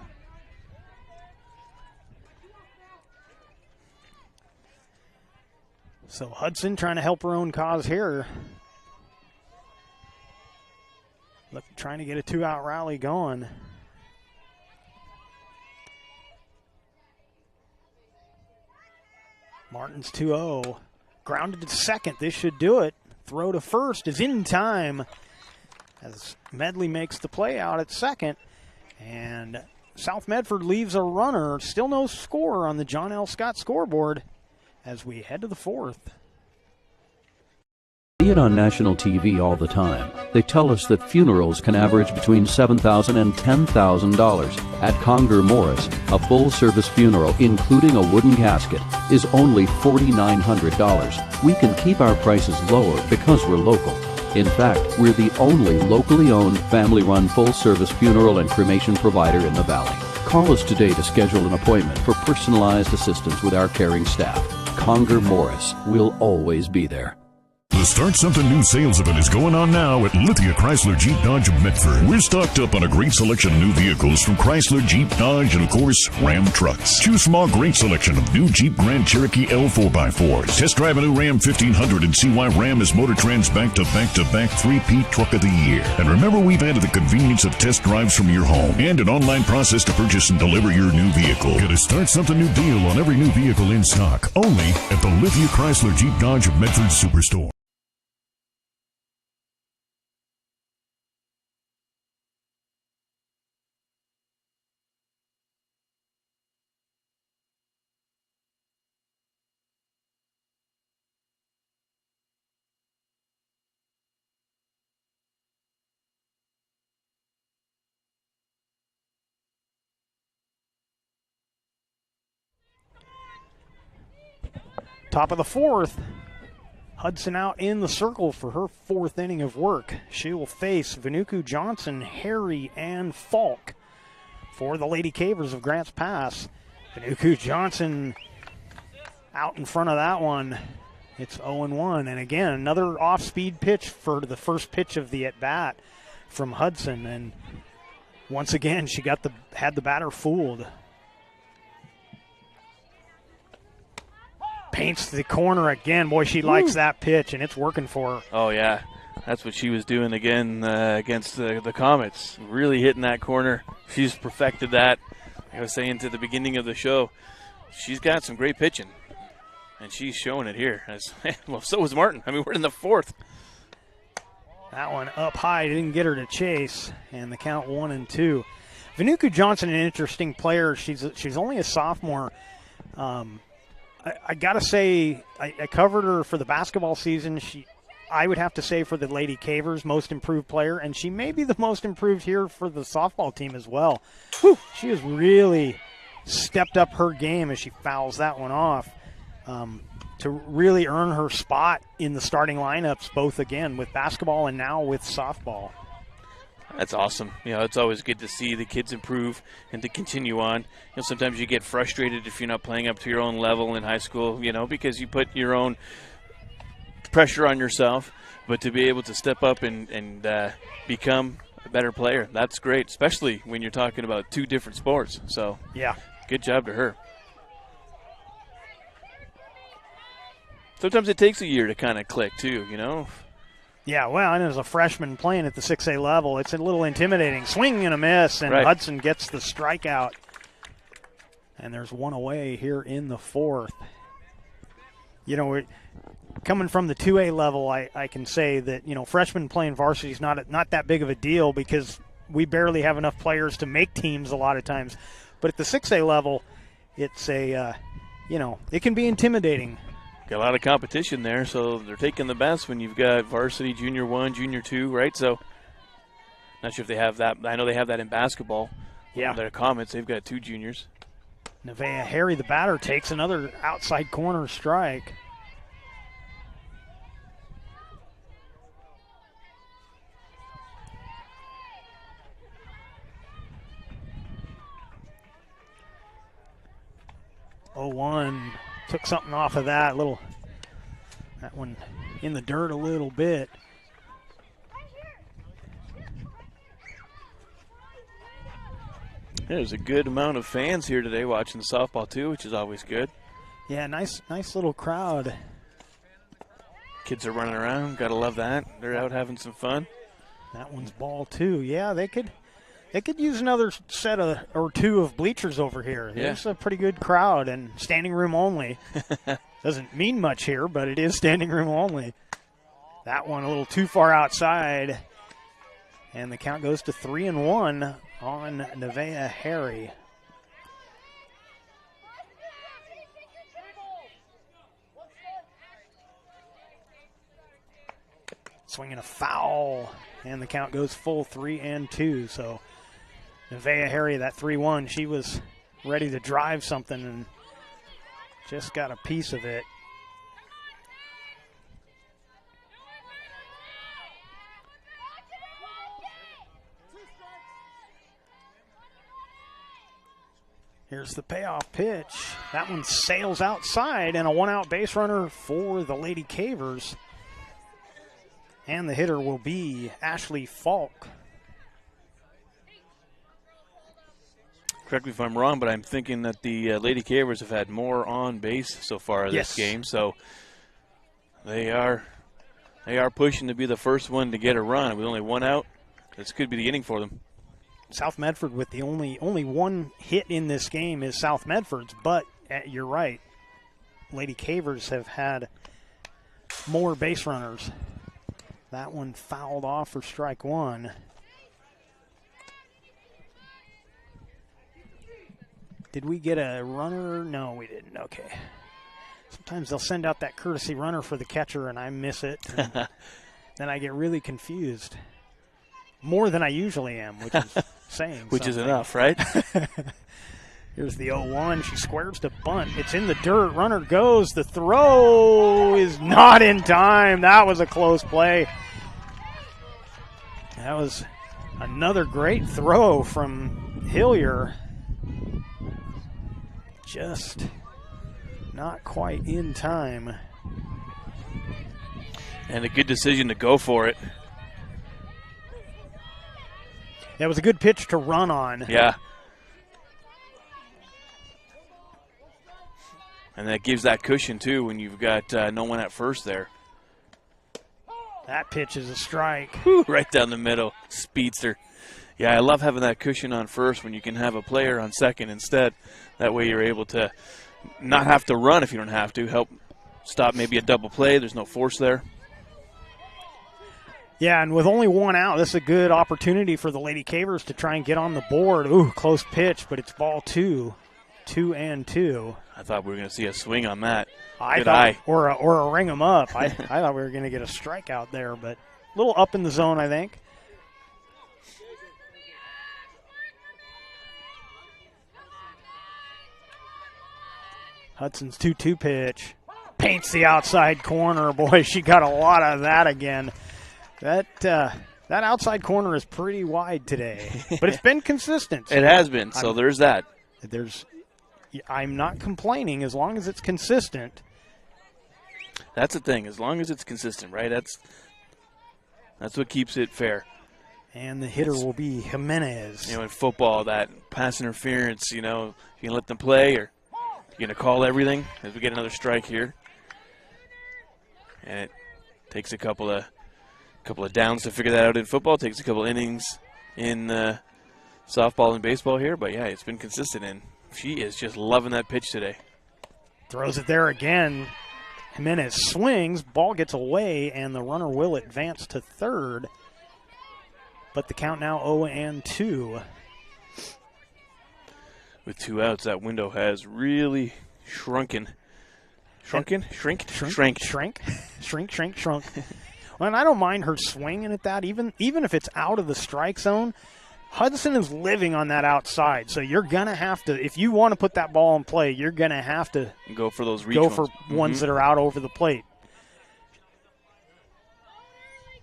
So Hudson trying to help her own cause here. Trying to get a 2-out rally going. Martin's 2-0. Grounded to second. This should do it. Throw to first is in time as Medley makes the play out at second. And South Medford leaves a runner. Still no score on the John L. Scott scoreboard as we head to the fourth. see it on national TV all the time. They tell us that funerals can average between $7,000 and $10,000. At Conger Morris, a full-service funeral, including a wooden casket, is only $4,900. We can keep our prices lower because we're local. In fact, we're the only locally owned, family-run, full-service funeral and cremation provider in the Valley. Call us today to schedule an appointment for personalized assistance with our caring staff. Conger Morris will always be there. The Start Something New sales event is going on now at Lithia Chrysler Jeep Dodge of Medford. We're stocked up on a great selection of new vehicles from Chrysler, Jeep, Dodge, and of course, Ram trucks. Choose from our great selection of new Jeep Grand Cherokee L 4x4s. Test drive a new Ram 1500 and see why Ram is Motor Trend's back-to-back-to-back 3-peat Truck of the Year. And remember, we've added the convenience of test drives from your home and an online process to purchase and deliver your new vehicle. Get a Start Something New deal on every new vehicle in stock, only at the Lithia Chrysler Jeep Dodge of Medford Superstore. Top of the fourth, Hudson out in the circle for her fourth inning of work. She will face Vanuku Johnson, Harry, and Falk for the Lady Cavers of Grants Pass. Vanuku Johnson out in front of that one. It's 0-1, and again, another off-speed pitch for the first pitch of the at-bat from Hudson, and once again, she had the batter fooled. Paints the corner again. Boy, she likes that pitch, and it's working for her. Oh, yeah. That's what she was doing again against the Comets. Really hitting that corner. She's perfected that. Like I was saying to the beginning of the show, she's got some great pitching, and she's showing it here. Well, so was Martin. I mean, we're in the fourth. That one up high, didn't get her to chase, and the count 1-2. Vanuku Johnson, an interesting player. She's only a sophomore. I got to say, I covered her for the basketball season. I would have to say for the Lady Cavers, most improved player, and she may be the most improved here for the softball team as well. Whew, she has really stepped up her game as she fouls that one off to really earn her spot in the starting lineups, both, again, with basketball and now with softball. That's awesome. It's always good to see the kids improve and to continue on. Sometimes you get frustrated if you're not playing up to your own level in high school, because you put your own pressure on yourself. But to be able to step up and become a better player, that's great, especially when you're talking about two different sports. So, yeah, good job to her. Sometimes it takes a year to kind of click, too, Yeah, well, and as a freshman playing at the 6A level, it's a little intimidating. Swing and a miss, and right. Hudson gets the strikeout. And there's one away here in the fourth. Coming from the 2A level, I can say that, freshmen playing varsity is not that big of a deal because we barely have enough players to make teams a lot of times. But at the 6A level, it's it can be intimidating. Got a lot of competition there, so they're taking the best when you've got varsity, junior 1, junior 2, right? So not sure if they have that. I know they have that in basketball. Yeah. Their Comets, they've got 2 juniors. Nevaeh Harry, the batter, takes another outside corner strike. Oh, 1. Took something off of that one in the dirt a little bit. There's a good amount of fans here today watching the softball too, which is always good. Yeah, nice little crowd. Kids are running around, gotta love that. They're out having some fun. That one's ball too. Yeah, they could use another set or two of bleachers over here. There's a pretty good crowd and standing room only. Doesn't mean much here, but it is standing room only. That one a little too far outside. And the count goes to 3-1 on Nevaeh Harry. swinging a foul, and the count goes full 3-2. So Nevaeh Harry, that 3-1, she was ready to drive something and just got a piece of it. Here's the payoff pitch. That one sails outside, and a one-out base runner for the Lady Cavers. And the hitter will be Ashley Falk. Correct me if I'm wrong, but I'm thinking that the Lady Cavers have had more on base so far this game, so they are pushing to be the first one to get a run. With only one out, this could be the inning for them. South Medford with the only one hit in this game is South Medford's, but you're right. Lady Cavers have had more base runners. That one fouled off for strike one. Did we get a runner? No, we didn't. Okay. Sometimes they'll send out that courtesy runner for the catcher, and I miss it. And then I get really confused. More than I usually am, which is saying Which is something. enough, right? Here's the 0-1. She squares to bunt. It's in the dirt. Runner goes. The throw is not in time. That was a close play. That was another great throw from Hillier. Just not quite in time. And a good decision to go for it. That was a good pitch to run on. Yeah. And that gives that cushion, too, when you've got no one at first there. That pitch is a strike. Whew, right down the middle. Speedster. Yeah, I love having that cushion on first when you can have a player on second instead. That way you're able to not have to run if you don't have to. Help stop maybe a double play. There's no force there. Yeah, and with only one out, this is a good opportunity for the Lady Cavers to try and get on the board. Ooh, close pitch, but it's ball 2. 2-2. I thought we were going to see a swing on that. Good eye. Or a ring 'em up. I thought we were going to get a strikeout there, but a little up in the zone, I think. Hudson's 2-2 pitch. Paints the outside corner. Boy, she got a lot of that again. That outside corner is pretty wide today, but it's been consistent. It has been, so there's that. I'm not complaining as long as it's consistent. That's the thing, as long as it's consistent, right? That's what keeps it fair. And the hitter will be Jimenez. In football, that pass interference, you can let them play, or you're going to call everything as we get another strike here. And it takes a couple of downs to figure that out in football. It takes a couple innings in softball and baseball here. But, yeah, it's been consistent, and she is just loving that pitch today. Throws it there again. Jimenez swings. Ball gets away, and the runner will advance to third. But the count now 0-2. With 2 outs, that window has really shrunken. Shrunk. Well, and I don't mind her swinging at that, even if it's out of the strike zone. Hudson is living on that outside, so you're going to have to, if you want to put that ball in play, you're going to have to go for those reach ones. Ones that are out over the plate.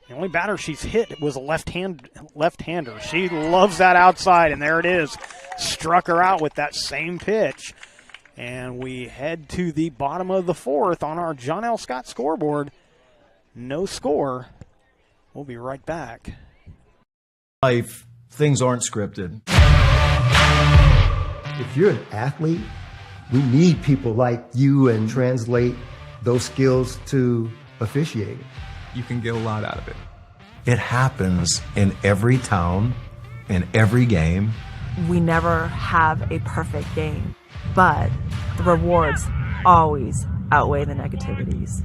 The only batter she's hit was a left-hander. She loves that outside, and there it is. Struck her out with that same pitch. And we head to the bottom of the fourth on our John L. Scott scoreboard. No score. We'll be right back. Life, things aren't scripted. If you're an athlete, we need people like you and translate those skills to officiating. You can get a lot out of it. It happens in every town, in every game. We never have a perfect game, but the rewards always outweigh the negativities.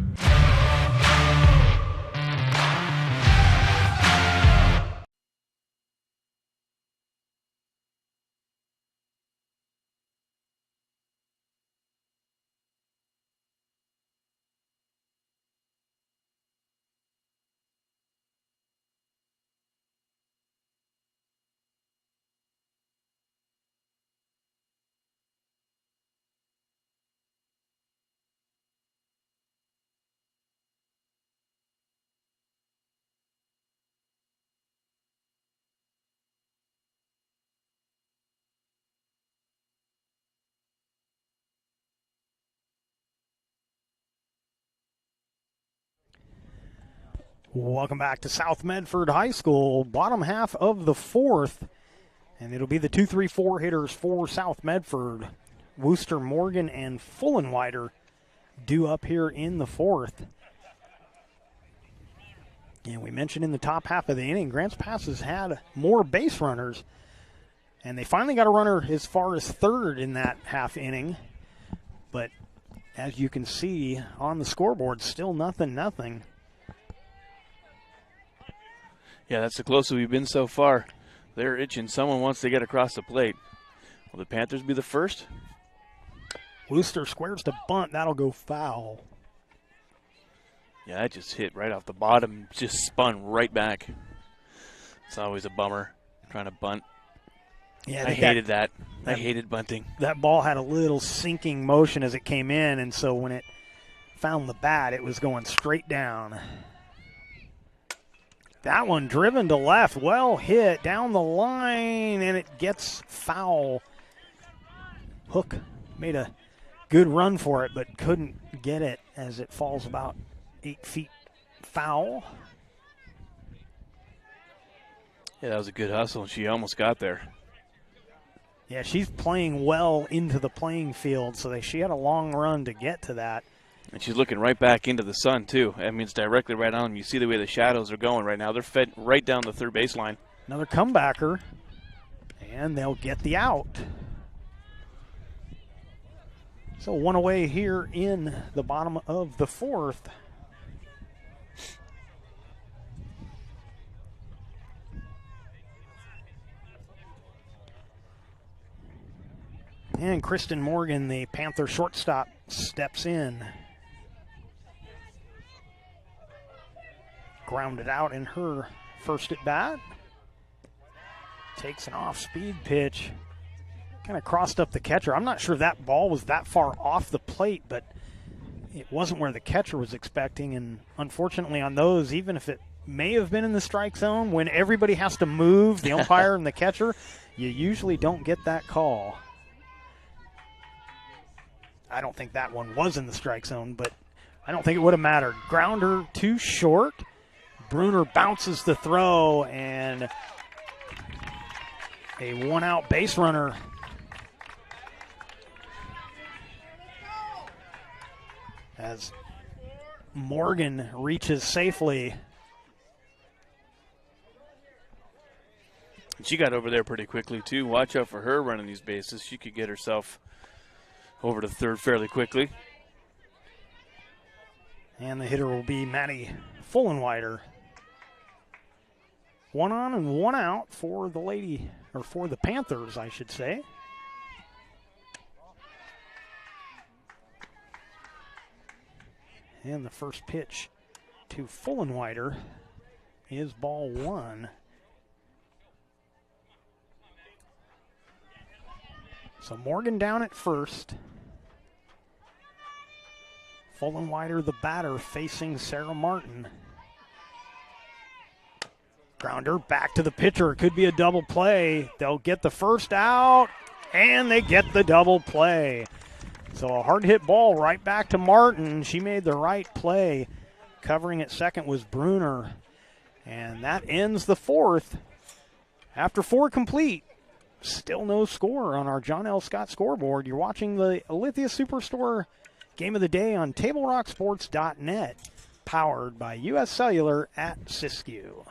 Welcome back to South Medford High School, bottom half of the fourth. And it'll be the 2-3-4 hitters for South Medford. Wooster, Morgan, and Fullenwider due up here in the fourth. And we mentioned in the top half of the inning, Grants Pass has had more base runners. And they finally got a runner as far as third in that half inning. But as you can see on the scoreboard, still nothing. Yeah, that's the closest we've been so far. They're itching. Someone wants to get across the plate. Will the Panthers be the first? Wooster squares to bunt. That'll go foul. Yeah, that just hit right off the bottom. Just spun right back. It's always a bummer trying to bunt. Yeah, I hated that. I hated bunting. That ball had a little sinking motion as it came in, and so when it found the bat, it was going straight down. That one driven to left, well hit down the line, and it gets foul. Hook made a good run for it, but couldn't get it as it falls about 8 feet foul. Yeah, that was a good hustle, and she almost got there. Yeah, she's playing well into the playing field, so she had a long run to get to that. And she's looking right back into the sun, too. I mean, it's directly right on them. You see the way the shadows are going right now. They're fed right down the third baseline. Another comebacker, and they'll get the out. So one away here in the bottom of the fourth. And Kristen Morgan, the Panther shortstop, steps in. Grounded out in her first at bat. Takes an off-speed pitch. Kind of crossed up the catcher. I'm not sure that ball was that far off the plate, but it wasn't where the catcher was expecting. And unfortunately on those, even if it may have been in the strike zone, when everybody has to move, the umpire and the catcher, you usually don't get that call. I don't think that one was in the strike zone, but I don't think it would have mattered. Grounder too short. Bruner bounces the throw, and a one-out base runner. As Morgan reaches safely. She got over there pretty quickly, too. Watch out for her running these bases. She could get herself over to third fairly quickly. And the hitter will be Maddie Fullenwider. 1 on and 1 out for the Panthers, I should say. And the first pitch to Fullenwider is ball 1. So Morgan down at first. Fullenwider, the batter, facing Sarah Martin. Grounder back to the pitcher. It could be a double play. They'll get the first out, and they get the double play. So a hard hit ball right back to Martin. She made the right play. Covering at second was Bruner. And that ends the fourth. After 4 complete, still no score on our John L. Scott scoreboard. You're watching the Alithia Superstore Game of the Day on TableRockSports.net, powered by U.S. Cellular at Siskiyou.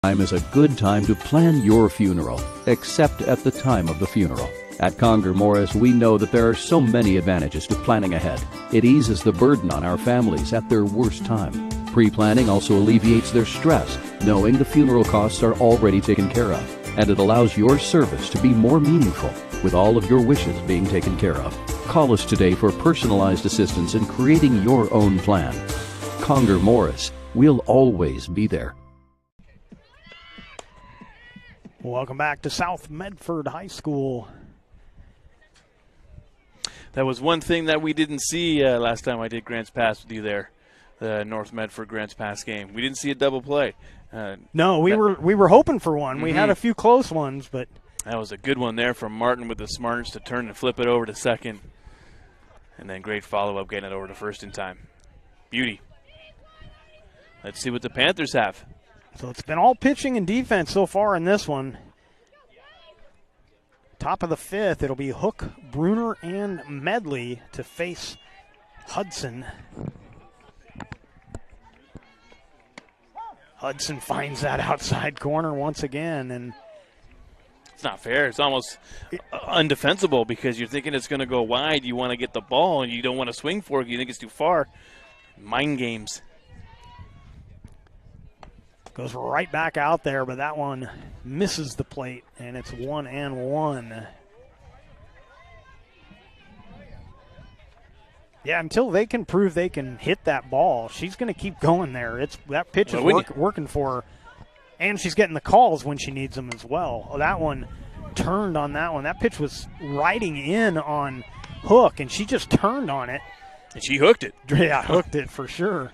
Time is a good time to plan your funeral, except at the time of the funeral. At Conger Morris, we know that there are so many advantages to planning ahead. It eases the burden on our families at their worst time. Pre-planning also alleviates their stress, knowing the funeral costs are already taken care of. And it allows your service to be more meaningful, with all of your wishes being taken care of. Call us today for personalized assistance in creating your own plan. Conger Morris, we'll always be there. Welcome back to South Medford High School. That was one thing that we didn't see last time I did Grants Pass with you there, the North Medford Grants Pass game. We didn't see a double play. No, we were hoping for one. We had a few close ones, but that was a good one there from Martin with the smarts to turn and flip it over to second, and then great follow-up getting it over to first in time. Beauty. Let's see what the Panthers have. So it's been all pitching and defense so far in this one. Top of the 5th, it'll be Hook, Bruner, and Medley to face Hudson. Hudson finds that outside corner once again, and it's not fair. It's almost undefensible because you're thinking it's going to go wide. You want to get the ball, and you don't want to swing for it. You think it's too far. Mind games. Goes right back out there, but that one misses the plate, and it's 1-1. Yeah, until they can prove they can hit that ball, she's going to keep going there. That pitch is working for her, and she's getting the calls when she needs them as well. Oh, that one turned on that one. That pitch was riding in on Hook, and she just turned on it. And she hooked it. Yeah, hooked it for sure.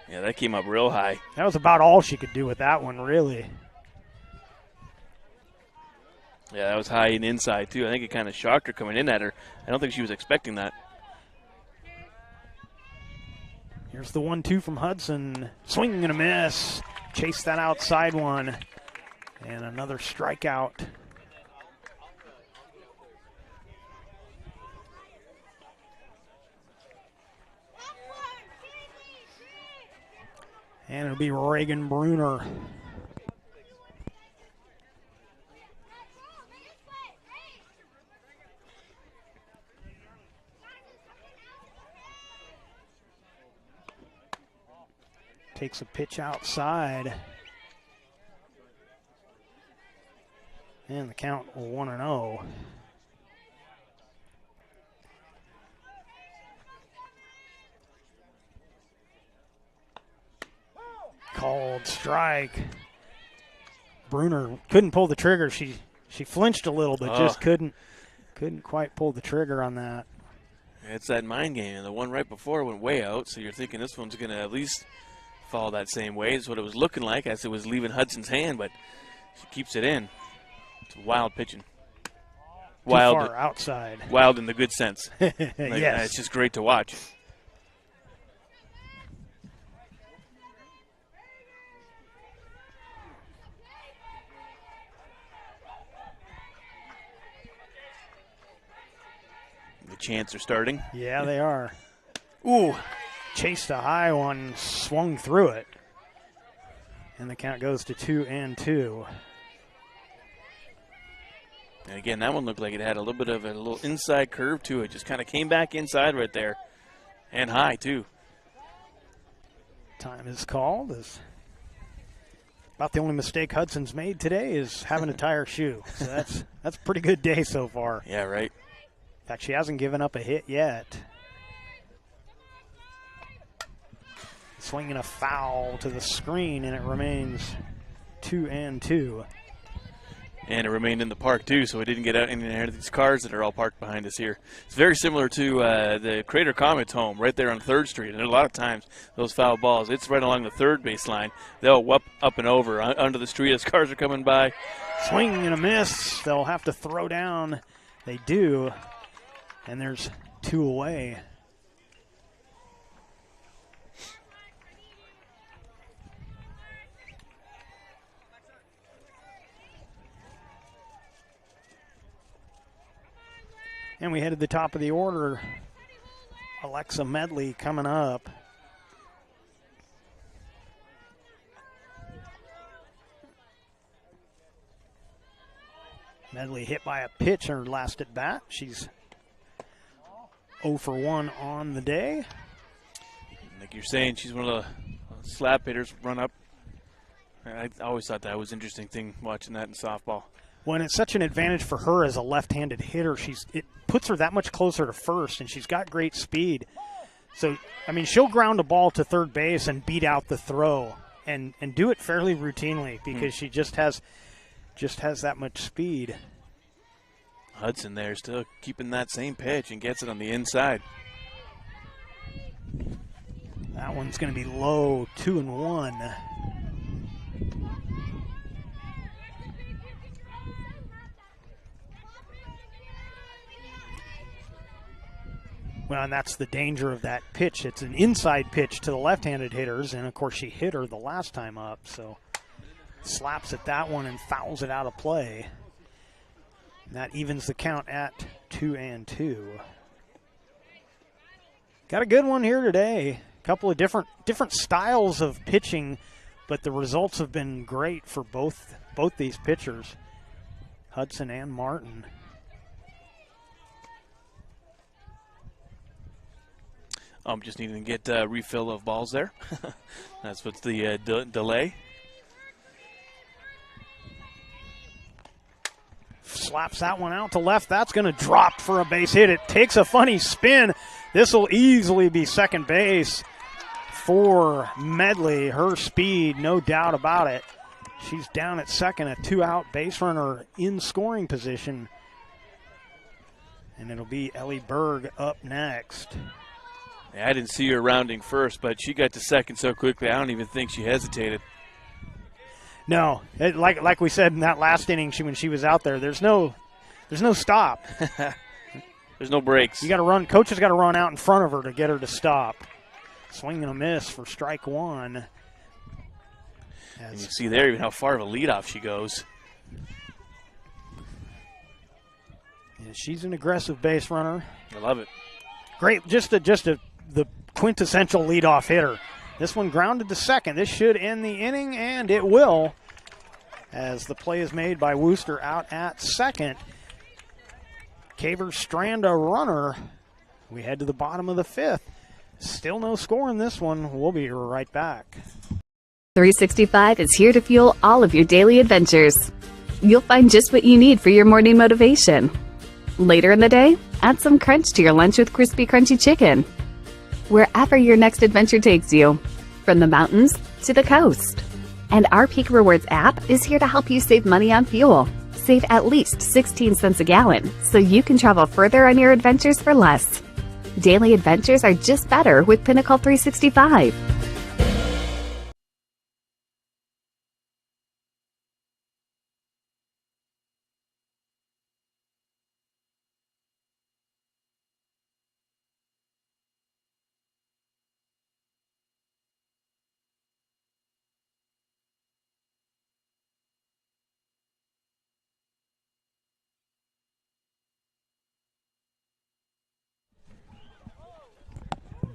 Yeah, that came up real high. That was about all she could do with that one, really. Yeah, that was high and inside, too. I think it kind of shocked her coming in at her. I don't think she was expecting that. Here's the 1-2 from Hudson. Swing and a miss. Chase that outside one. And another strikeout. And it'll be Reagan Bruner. Takes a pitch outside. And the count 1-0. Called strike. Bruner couldn't pull the trigger. She flinched a little, but just couldn't quite pull the trigger on that. It's that mind game. And the one right before went way out, so you're thinking this one's going to at least fall that same way. Is what it was looking like as it was leaving Hudson's hand, but she keeps it in. It's wild pitching. Wild, too far outside. Wild in the good sense. Yes. It's just great to watch. The chants are starting. Yeah, they are. Ooh. Chased a high one, swung through it. And the count goes to 2-2. And again, that one looked like it had a little bit of a little inside curve to it. Just kind of came back inside right there. And high, too. Time is called. About the only mistake Hudson's made today is having a tire shoe. So that's a pretty good day so far. Yeah, right. In fact, she hasn't given up a hit yet. Swinging a foul to the screen, and it remains 2-2. And it remained in the park, too, so it didn't get out any of these cars that are all parked behind us here. It's very similar to the Crater Comets home right there on 3rd Street. And a lot of times, those foul balls, it's right along the third baseline. They'll whoop up and over under the street as cars are coming by. Swing and a miss. They'll have to throw down. They do. And there's 2 away. And we head to the top of the order. Alexa Medley coming up. Medley hit by a pitch in her last at bat. She's 0 for 1 on the day. Like you're saying, she's one of the slap hitters, run up. I always thought that was an interesting thing watching that in softball. When it's such an advantage for her as a left-handed hitter, it puts her that much closer to first, and she's got great speed. So, I mean, she'll ground a ball to third base and beat out the throw and do it fairly routinely because she just has that much speed. Hudson there still keeping that same pitch and gets it on the inside. That one's going to be low, 2-1. Well, and that's the danger of that pitch. It's an inside pitch to the left-handed hitters, and, of course, she hit her the last time up. So slaps at that one and fouls it out of play. And that evens the count at 2-2. Got a good one here today. A couple of different styles of pitching, but the results have been great for both these pitchers, Hudson and Martin. Just needing to get a refill of balls there. That's what's the delay. Slaps that one out to left. That's going to drop for a base hit. It takes a funny spin. This will easily be second base for Medley. Her speed, no doubt about it. She's down at second, a 2-out base runner in scoring position. And it'll be Ellie Berg up next. I didn't see her rounding first, but she got to second so quickly, I don't even think she hesitated. No, like we said in that last inning, when she was out there, there's no stop. There's no breaks. You got to run. Coach has got to run out in front of her to get her to stop. Swing and a miss for strike one. And you see there even how far of a leadoff she goes. Yeah, she's an aggressive base runner. I love it. Great, just the quintessential leadoff hitter. This one grounded to second. This should end the inning, and it will, as the play is made by Wooster out at second. Cavers strand a runner. We head to the bottom of the fifth. Still no score in this one. We'll be right back. 365 is here to fuel all of your daily adventures. You'll find just what you need for your morning motivation. Later in the day, add some crunch to your lunch with crispy, crunchy chicken. Wherever your next adventure takes you, from the mountains to the coast. And our Peak Rewards app is here to help you save money on fuel. Save at least 16 cents a gallon so you can travel further on your adventures for less. Daily adventures are just better with Pinnacle 365.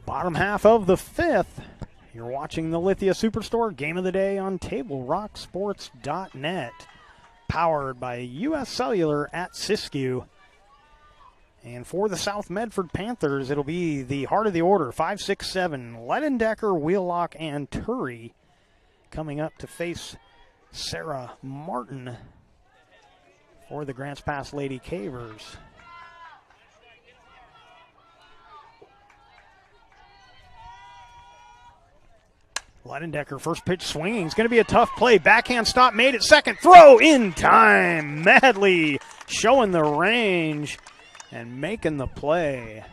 Bottom half of the fifth. You're watching the Lithia Superstore Game of the Day on TableRockSports.net, powered by U.S. Cellular at Siskiyou. And for the South Medford Panthers, it'll be the heart of the order, 5, 6, 7, Ledendecker, Wheelock, and Turry coming up to face Sarah Martin for the Grants Pass Lady Cavers. Ledendecker, first pitch swinging. It's going to be a tough play. Backhand stop made at second. Throw in time. Medley showing the range and making the play.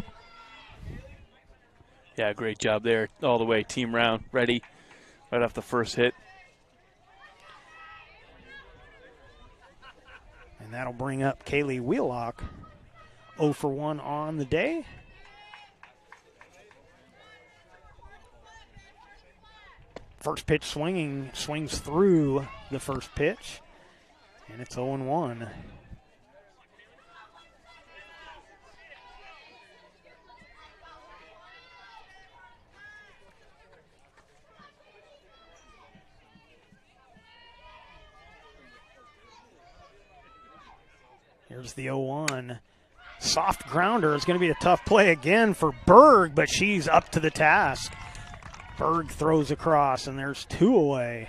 Yeah, great job there. All the way. Team round. Ready. Right off the first hit. And that'll bring up Kaylee Wheelock. 0 for 1 on the day. First pitch swinging, swings through the first pitch, and it's 0-1. Here's the 0-1. Soft grounder is going to be a tough play again for Berg, but she's up to the task. Berg throws across, and there's 2 away.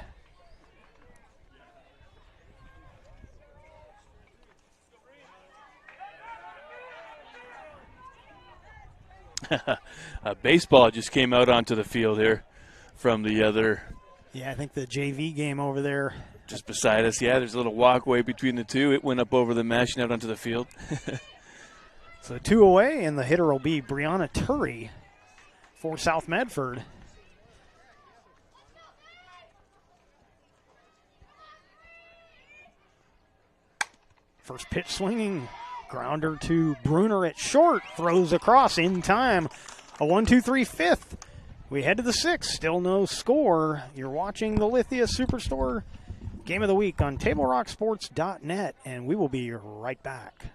A baseball just came out onto the field here from the other. Yeah, I think the JV game over there. Just beside us, yeah, there's a little walkway between the two. It went up over the mesh and out onto the field. So 2 away, and the hitter will be Brianna Turry for South Medford. First pitch swinging, Grounder to Bruner at short. Throws across in time. A 1-2-3 fifth. We head to the sixth. Still no score. You're watching the Lithia Superstore Game of the Week on TableRockSports.net, and we will be right back.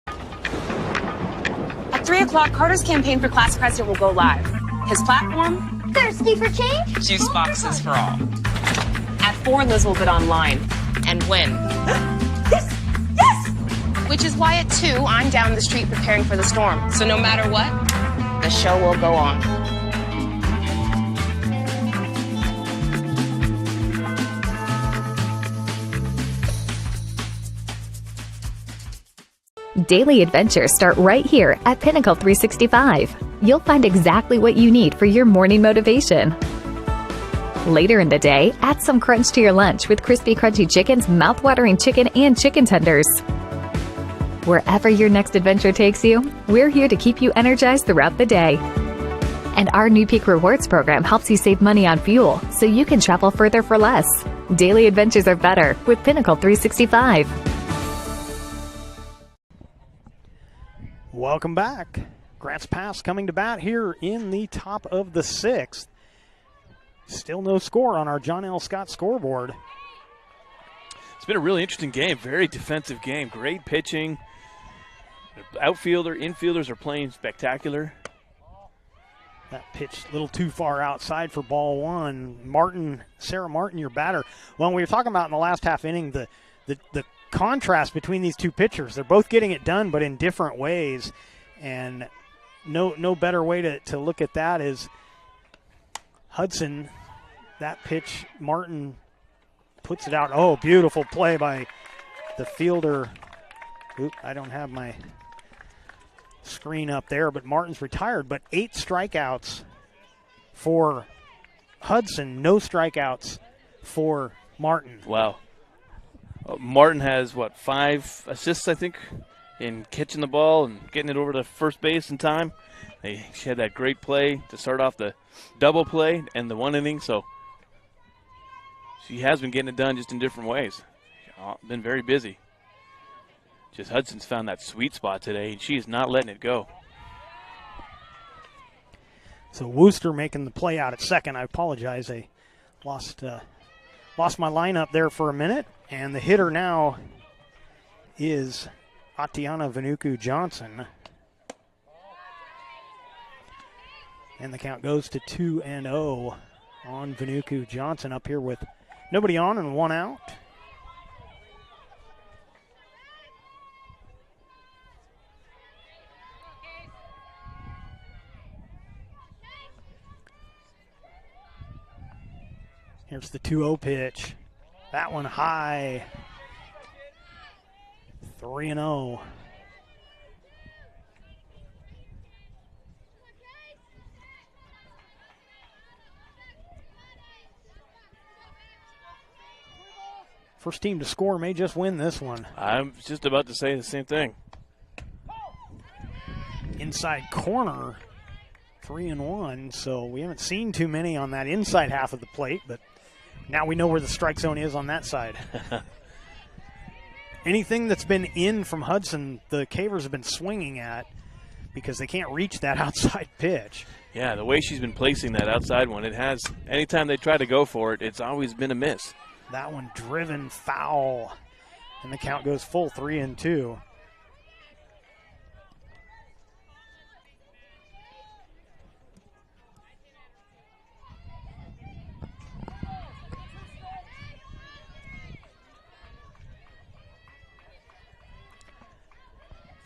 At 3 o'clock, Carter's campaign for class president will go live. His platform? Thirsty for change? Juice boxes for all. At 4, Liz will bid online and win. Yes! Yes! Which is why at 2, I'm down the street preparing for the storm. So no matter what, the show will go on. Daily adventures start right here at Pinnacle 365. You'll find exactly what you need for your morning motivation. Later in the day, add some crunch to your lunch with crispy, crunchy chicken's mouth-watering chicken and chicken tenders. Wherever your next adventure takes you, we're here to keep you energized throughout the day. And our new Peak Rewards program helps you save money on fuel so you can travel further for less. Daily adventures are better with Pinnacle 365. Welcome back. Grants Pass coming to bat here in the top of the sixth. Still no score on our John L. Scott scoreboard. It's been a really interesting game, very defensive game. Great pitching. Outfielder, infielders are playing spectacular. That pitch a little too far outside for ball one. Sarah Martin, your batter. Well, we were talking about in the last half inning the contrast between these two pitchers. They're both getting it done, but in different ways. And no better way to look at that is Hudson. That pitch, Martin puts it out. Oh, beautiful play by the fielder. Oop, I don't have my screen up there, but Martin's retired. But 8 strikeouts for Hudson, no strikeouts for Martin. Wow. Martin has, 5 assists, I think, in catching the ball and getting it over to first base in time. She had that great play to start off the double play and the one inning, so she has been getting it done just in different ways. Been very busy. Just Hudson's found that sweet spot today, and she is not letting it go. So Wooster making the play out at second. I apologize. I lost my lineup there for a minute. And the hitter now is Atiana Vanuku Johnson. And the count goes to 2-0 on Vanuku Johnson up here with nobody on and 1 out. Here's the 2-0 pitch. That one high. 3-0. First team to score may just win this one. I'm just about to say the same thing. Inside corner, 3-1. So we haven't seen too many on that inside half of the plate, but now we know where the strike zone is on that side. Anything that's been in from Hudson, the Cavers have been swinging at because they can't reach that outside pitch. Yeah, the way she's been placing that outside one, it has, anytime they try to go for it, it's always been a miss. That one driven foul, and the count goes full 3-2.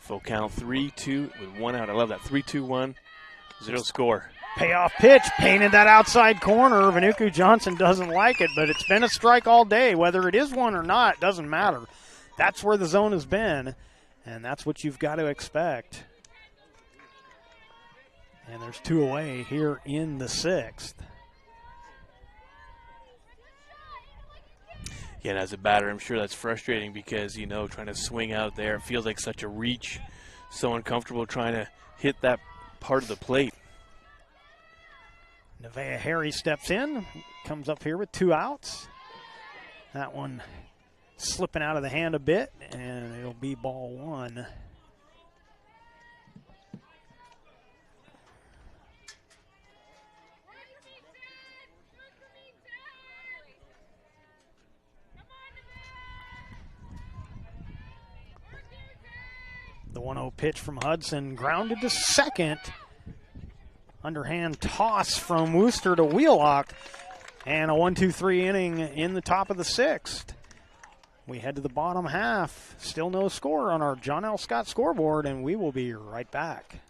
Full count 3-2 with 1 out. I love that. 3-2-1, 0 score. Payoff pitch, painted that outside corner. Vanuku Johnson doesn't like it, but it's been a strike all day. Whether it is one or not, doesn't matter. That's where the zone has been, and that's what you've got to expect. And there's 2 away here in the 6th. Yeah, and as a batter, I'm sure that's frustrating because, trying to swing out there, it feels like such a reach. So uncomfortable trying to hit that part of the plate. Nevaeh Harry steps in, comes up here with 2 outs. That one slipping out of the hand a bit, and it'll be ball 1. The 1-0 pitch from Hudson, grounded to second. Underhand toss from Wooster to Wheelock. And a 1-2-3 inning in the top of the 6th. We head to the bottom half. Still no score on our John L. Scott scoreboard, and we will be right back.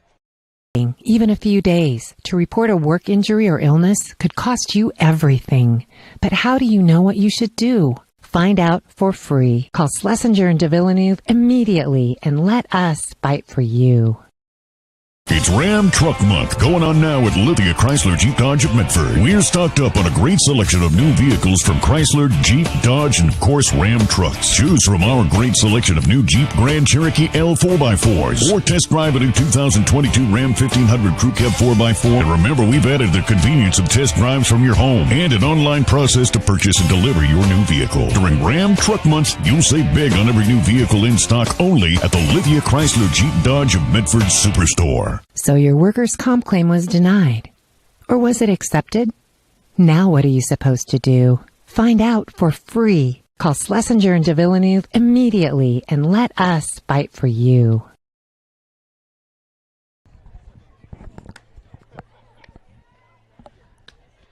Even a few days to report a work injury or illness could cost you everything. But how do you know what you should do? Find out for free. Call Schlesinger and de Villeneuve immediately and let us fight for you. It's Ram Truck Month going on now at Lithia Chrysler Jeep Dodge at Medford. We're stocked up on a great selection of new vehicles from Chrysler, Jeep, Dodge, and of course Ram trucks. Choose from our great selection of new Jeep Grand Cherokee L 4x4s or test drive a new 2022 Ram 1500 Crew Cab 4x4. And remember, we've added the convenience of test drives from your home and an online process to purchase and deliver your new vehicle. During Ram Truck Month, you'll save big on every new vehicle in stock only at the Lithia Chrysler Jeep Dodge of Medford Superstore. So your workers' comp claim was denied. Or was it accepted? Now what are you supposed to do? Find out for free. Call Schlesinger and de Villeneuve immediately and let us fight for you.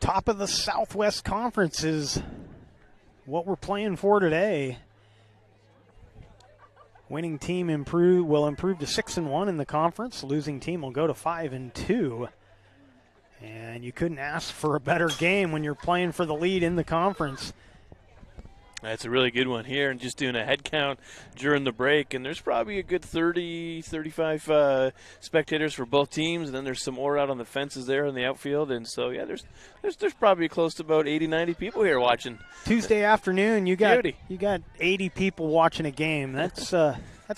Top of the Southwest Conference is what we're playing for today. Winning team will improve to 6-1 in the conference. Losing team will go to 5-2. And you couldn't ask for a better game when you're playing for the lead in the conference. That's a really good one here, and just doing a head count during the break, and there's probably a good 30, 35 spectators for both teams, and then there's some more out on the fences there in the outfield, and so yeah, there's probably close to about 80, 90 people here watching. Tuesday afternoon, you got 80 people watching a game. That's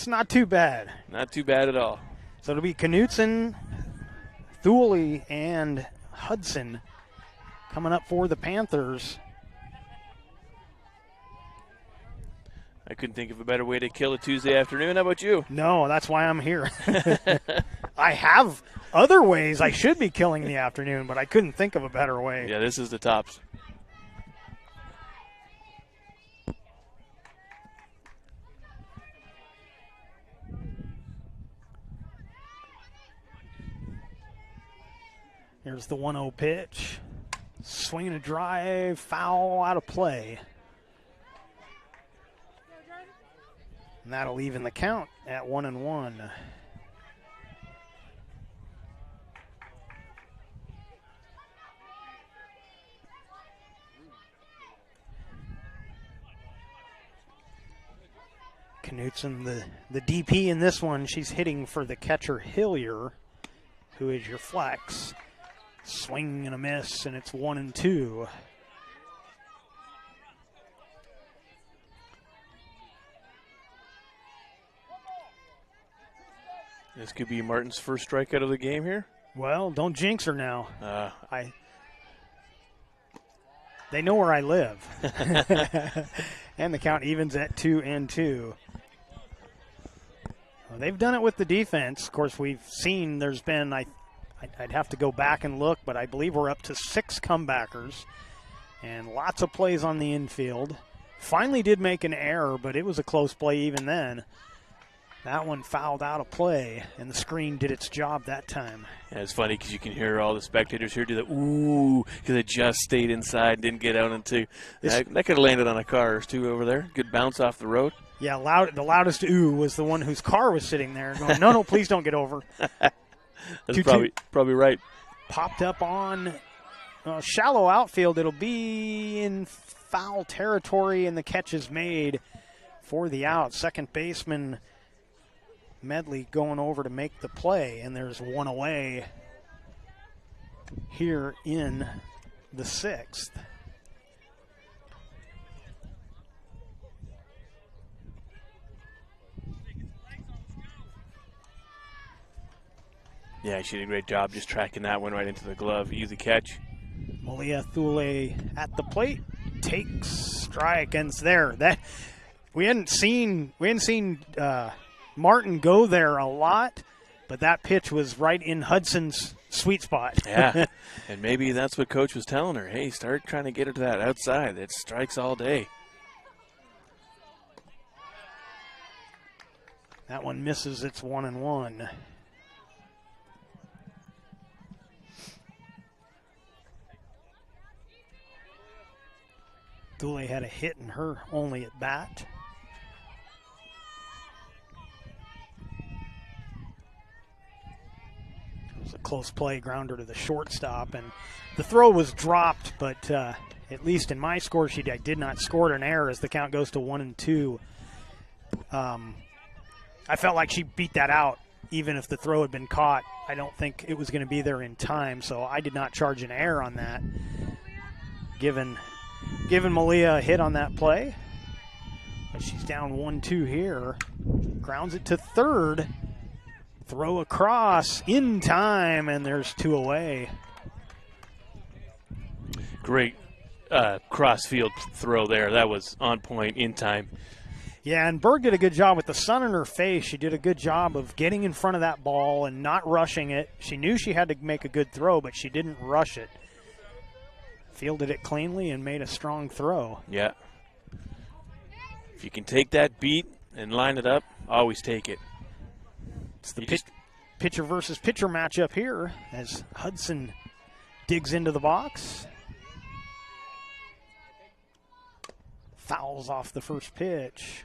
not too bad. Not too bad at all. So it'll be Knutson, Thule, and Hudson coming up for the Panthers. I couldn't think of a better way to kill a Tuesday afternoon. How about you? No, that's why I'm here. I have other ways I should be killing the afternoon, but I couldn't think of a better way. Yeah, this is the tops. Here's the 1-0 pitch. Swinging a drive, foul, out of play. And that'll even the count at 1-1. Knutson, the DP in this one, she's hitting for the catcher Hillier, who is your flex. Swing and a miss, and it's 1-2. This could be Martin's first strikeout of the game here. Well, don't jinx her now. They know where I live. And the count evens at 2-2. Well, they've done it with the defense. Of course, we've seen there's been, I'd have to go back and look, but I believe we're up to 6 comebackers. And lots of plays on the infield. Finally did make an error, but it was a close play even then. That one fouled out of play, and the screen did its job that time. Yeah, it's funny because you can hear all the spectators here do the ooh, because it just stayed inside, didn't get out into. That could have landed on a car or two over there. Good bounce off the road. Yeah, the loudest ooh was the one whose car was sitting there going, no, please don't get over. That's probably right. Popped up on shallow outfield. It'll be in foul territory, and the catch is made for the out. Second baseman Medley going over to make the play, and there's one away here in the 6th. Yeah, she did a great job just tracking that one right into the glove. Easy catch. Malia Thule at the plate takes strike, and it's there. That we hadn't seen Martin go there a lot, but that pitch was right in Hudson's sweet spot. Yeah, and maybe that's what Coach was telling her. Hey, start trying to get her to that outside. It strikes all day. That one misses. It's 1-1. Dooley had a hit in her only at bat. It was a close play, grounder to the shortstop, and the throw was dropped, but at least in my score sheet, I did not score an error as the count goes to 1-2. I felt like she beat that out. Even if the throw had been caught, I don't think it was going to be there in time, so I did not charge an error on that. Given Malia a hit on that play, but she's down 1-2 here. Grounds it to third. Throw across in time, and there's 2 away. Great cross-field throw there. That was on point in time. Yeah, and Berg did a good job with the sun in her face. She did a good job of getting in front of that ball and not rushing it. She knew she had to make a good throw, but she didn't rush it. Fielded it cleanly and made a strong throw. Yeah. If you can take that beat and line it up, always take it. It's the pitcher versus pitcher matchup here as Hudson digs into the box. Fouls off the first pitch.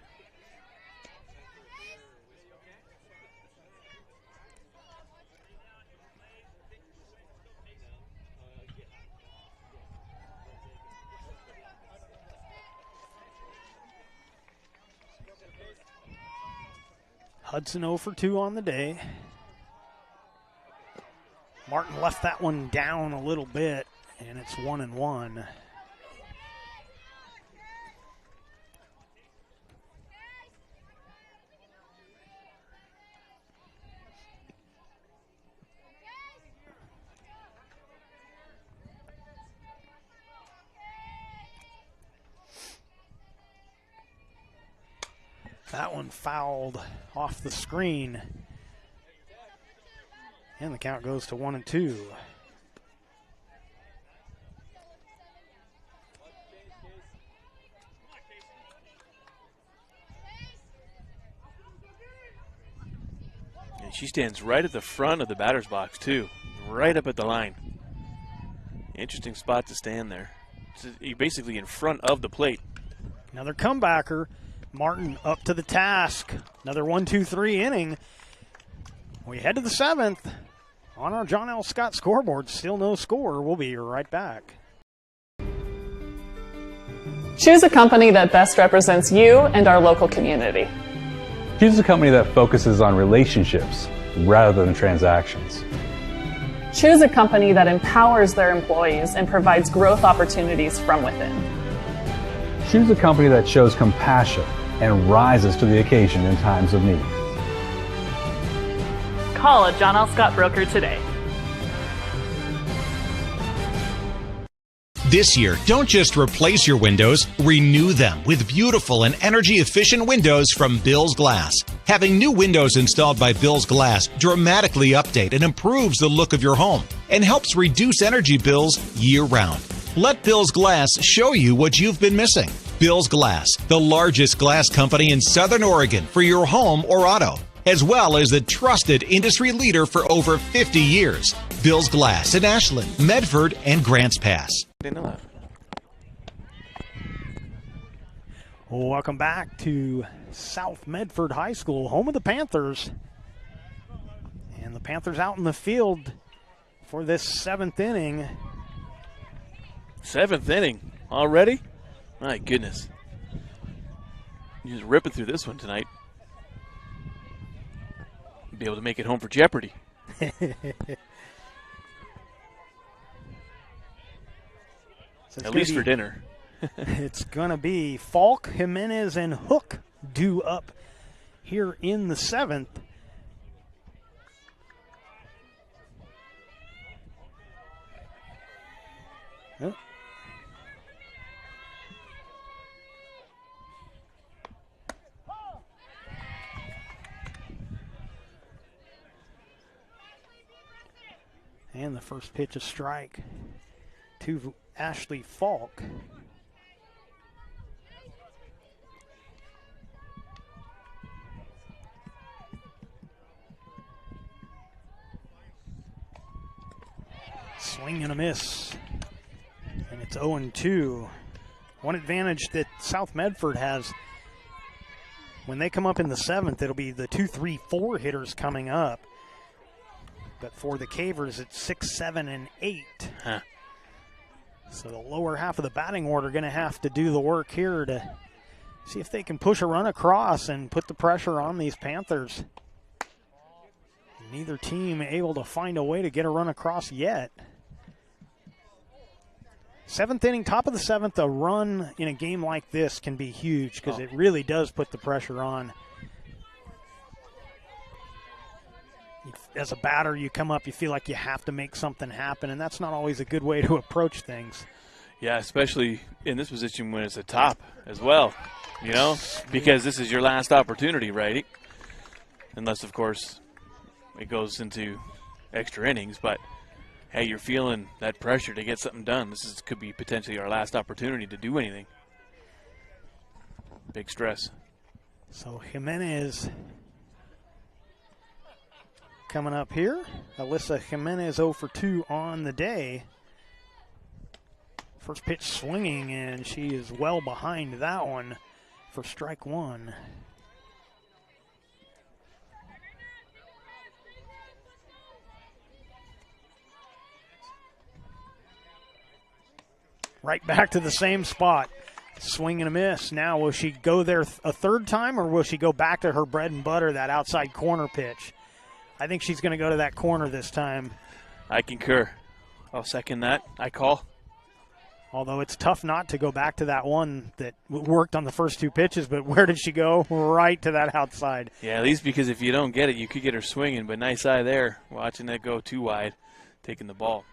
Hudson 0 for 2 on the day. Martin left that one down a little bit, and it's 1-1. That one fouled off the screen. And the count goes to 1-2. And she stands right at the front of the batter's box, too. Right up at the line. Interesting spot to stand there. You're basically in front of the plate. Another comebacker. Martin up to the task. Another 1-2-3 inning. We head to the 7th. On our John L. Scott scoreboard, still no score. We'll be right back. Choose a company that best represents you and our local community. Choose a company that focuses on relationships rather than transactions. Choose a company that empowers their employees and provides growth opportunities from within. Choose a company that shows compassion and rises to the occasion in times of need. Call a John L. Scott broker today. This year, don't just replace your windows, renew them with beautiful and energy-efficient windows from Bill's Glass. Having new windows installed by Bill's Glass dramatically update and improves the look of your home and helps reduce energy bills year-round. Let Bill's Glass show you what you've been missing. Bill's Glass, the largest glass company in Southern Oregon for your home or auto, as well as the trusted industry leader for over 50 years. Bill's Glass in Ashland, Medford, and Grants Pass. Welcome back to South Medford High School, home of the Panthers. And the Panthers out in the field for this 7th inning. 7th inning already? My goodness. You're just ripping through this one tonight. Be able to make it home for Jeopardy. At least for dinner. It's going to be Falk, Jimenez, and Hook due up here in the 7th. Oh. And the first pitch, a strike to Ashley Falk. Swing and a miss. And it's 0-2. One advantage that South Medford has, when they come up in the 7th, it'll be the 2, 3, 4 hitters coming up. But for the Cavers, it's 6, 7, and 8. Huh. So the lower half of the batting order going to have to do the work here to see if they can push a run across and put the pressure on these Panthers. Neither team able to find a way to get a run across yet. 7th inning, top of the 7th, a run in a game like this can be huge because it really does put the pressure on. As a batter, you come up, you feel like you have to make something happen, and that's not always a good way to approach things. Yeah, especially in this position when it's a top as well, you know, because this is your last opportunity, right? Unless, of course, it goes into extra innings, but hey, you're feeling that pressure to get something done. Could be potentially our last opportunity to do anything. Big stress. So Jimenez coming up here. Alyssa Jimenez 0 for 2 on the day. First pitch swinging, and she is well behind that one for strike one. Right back to the same spot. Swing and a miss. Now, will she go there a third time, or will she go back to her bread and butter, that outside corner pitch? I think she's going to go to that corner this time. I concur. I'll second that. I call. Although it's tough not to go back to that one that worked on the first 2 pitches, but where did she go? Right to that outside. Yeah, at least because if you don't get it, you could get her swinging, but nice eye there, watching that go too wide, taking the ball.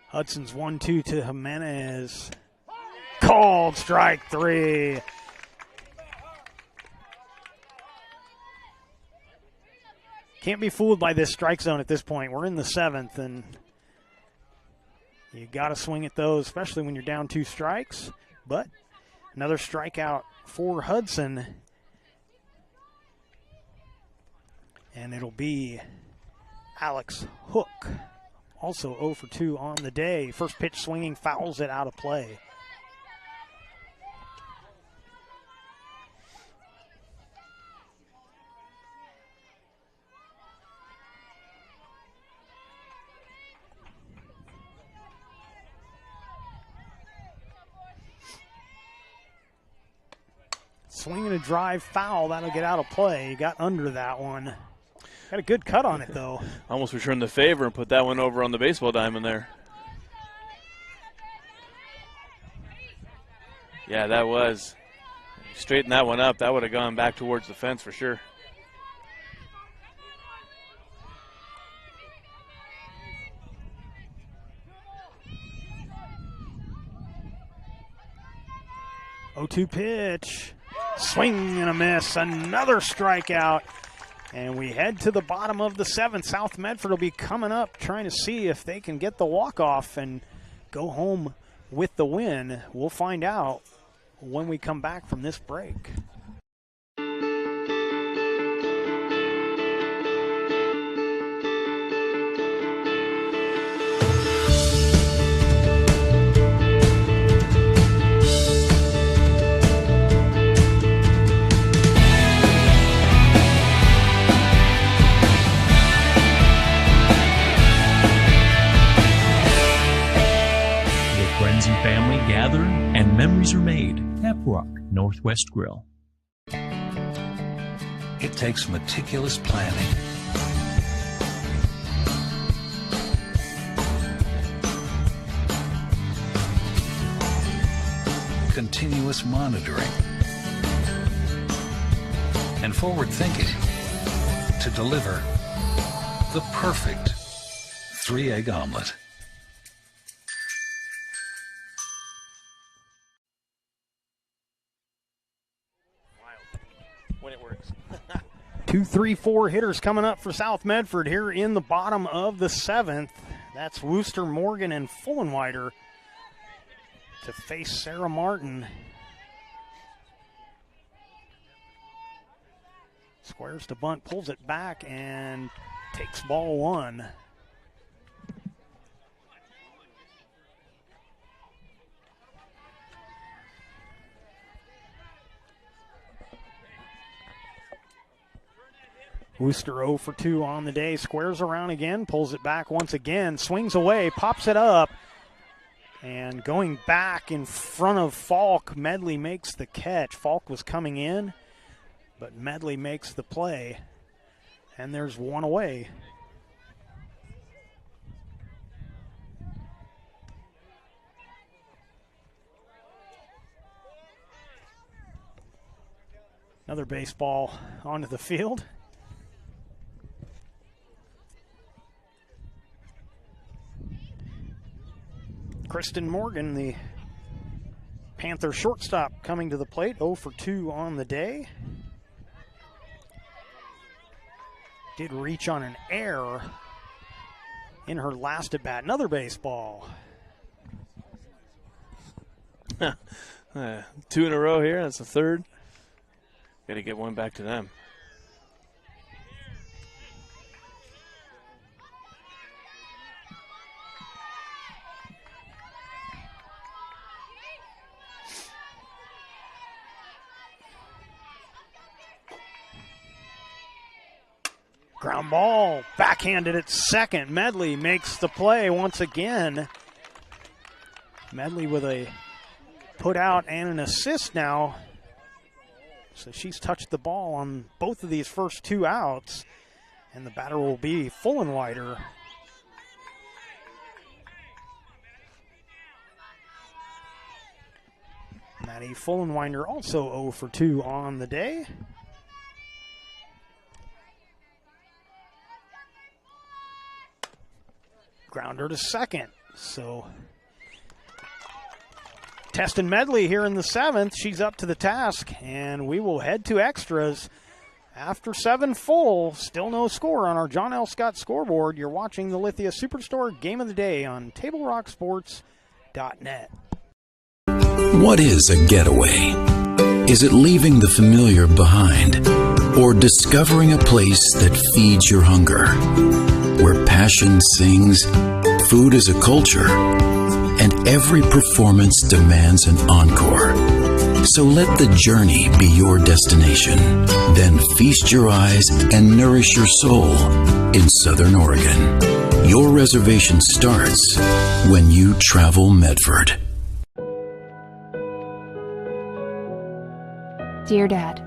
Hudson's 1-2 to Jimenez. Called strike 3. Can't be fooled by this strike zone at this point. We're in the 7th, and you got to swing at those, especially when you're down 2 strikes. But another strikeout for Hudson. And it'll be Alex Hook. Also 0 for 2 on the day. First pitch swinging, fouls it out of play. Swinging a drive, foul. That'll get out of play. Got under that one. Got a good cut on it, though. Almost returned the favor and put that one over on the baseball diamond there. Yeah, that was. Straighten that one up. That would have gone back towards the fence for sure. Oh-2 pitch. Swing and a miss. Another strikeout. And we head to the bottom of the 7th. South Medford will be coming up trying to see if they can get the walk-off and go home with the win. We'll find out when we come back from this break. Family gather and memories are made. Tap Rock Northwest Grill. It takes meticulous planning, continuous monitoring, and forward thinking to deliver the perfect 3-egg omelet. When it works. 2, 3, 4 hitters coming up for South Medford here in the bottom of the 7th. That's Wooster, Morgan, and Fullenwider to face Sarah Martin. Squares to bunt, pulls it back, and takes ball one. Wooster 0 for 2 on the day. Squares around again, pulls it back once again, swings away, pops it up, and going back in front of Falk, Medley makes the catch. Falk was coming in, but Medley makes the play, and there's one away. Another baseball onto the field. Kristen Morgan, the Panther shortstop, coming to the plate, 0 for 2 on the day. Did reach on an error in her last at bat. Another baseball. 2 in a row here. That's the third. Got to get one back to them. Ground ball, backhanded at second. Medley makes the play once again. Medley with a put out and an assist now. So she's touched the ball on both of these first 2 outs. And the batter will be Fullenwider. Maddie Fullenwider also 0 for 2 on the day. Grounder to second. So Testin Medley here in the 7th. She's up to the task, and we will head to extras. After 7 full, still no score on our John L. Scott scoreboard. You're watching the Lithia Superstore Game of the Day on TableRockSports.net. What is a getaway? Is it leaving the familiar behind, or discovering a place that feeds your hunger? Where passion sings, food is a culture, and every performance demands an encore. So let the journey be your destination. Then feast your eyes and nourish your soul in Southern Oregon. Your reservation starts when you travel Medford. Dear Dad,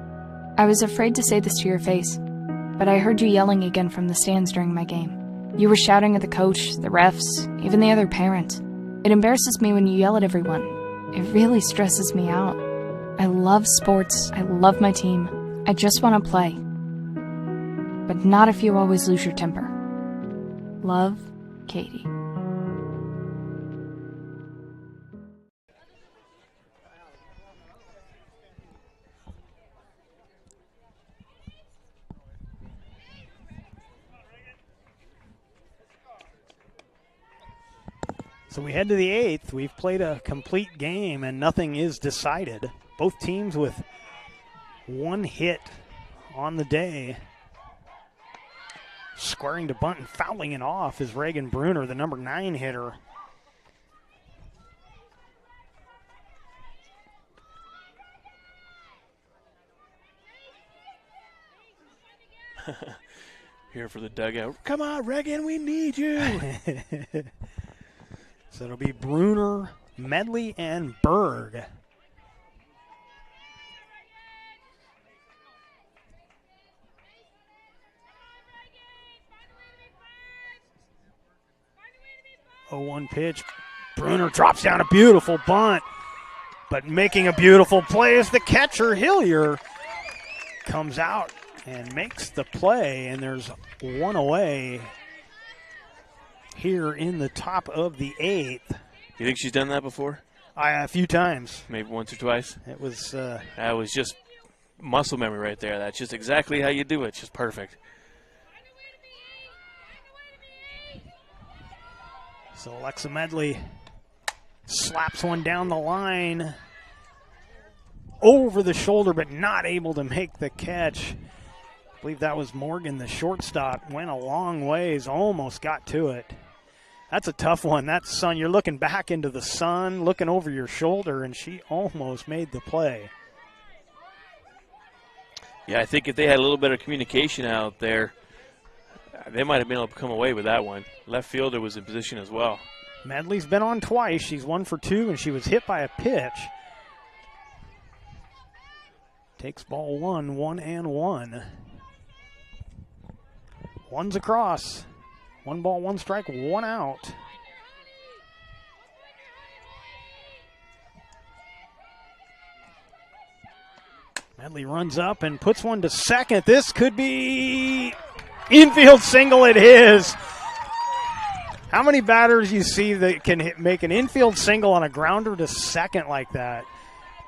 I was afraid to say this to your face, but I heard you yelling again from the stands during my game. You were shouting at the coach, the refs, even the other parents. It embarrasses me when you yell at everyone. It really stresses me out. I love sports. I love my team. I just want to play. But not if you always lose your temper. Love, Katie. So we head to the 8th. We've played a complete game and nothing is decided. Both teams with 1 hit on the day. Squaring to bunt and fouling it off is Reagan Bruner, the number 9 hitter. Here for the dugout. Come on, Reagan, we need you. So it'll be Bruner, Medley, and Berg. Oh, 1 pitch. Bruner drops down a beautiful bunt, but making a beautiful play is the catcher, Hillier. Comes out and makes the play, and there's 1 away here in the top of the 8th. You think she's done that before? A few times. Maybe once or twice? It was... that was just muscle memory right there. That's just exactly how you do it. It's just perfect. So Alexa Medley slaps one down the line. Over the shoulder, but not able to make the catch. I believe that was Morgan, the shortstop. Went a long ways, almost got to it. That's a tough one. That sun, you're looking back into the sun, looking over your shoulder, and she almost made the play. Yeah, I think if they had a little better communication out there, they might have been able to come away with that one. Left fielder was in position as well. Medley's been on twice. She's 1 for 2, and she was hit by a pitch. Takes ball 1, 1-1. One's across. 1 ball, 1 strike, 1 out. Medley runs up and puts one to second. This could be infield single. It is. How many batters you see that can make an infield single on a grounder to second like that?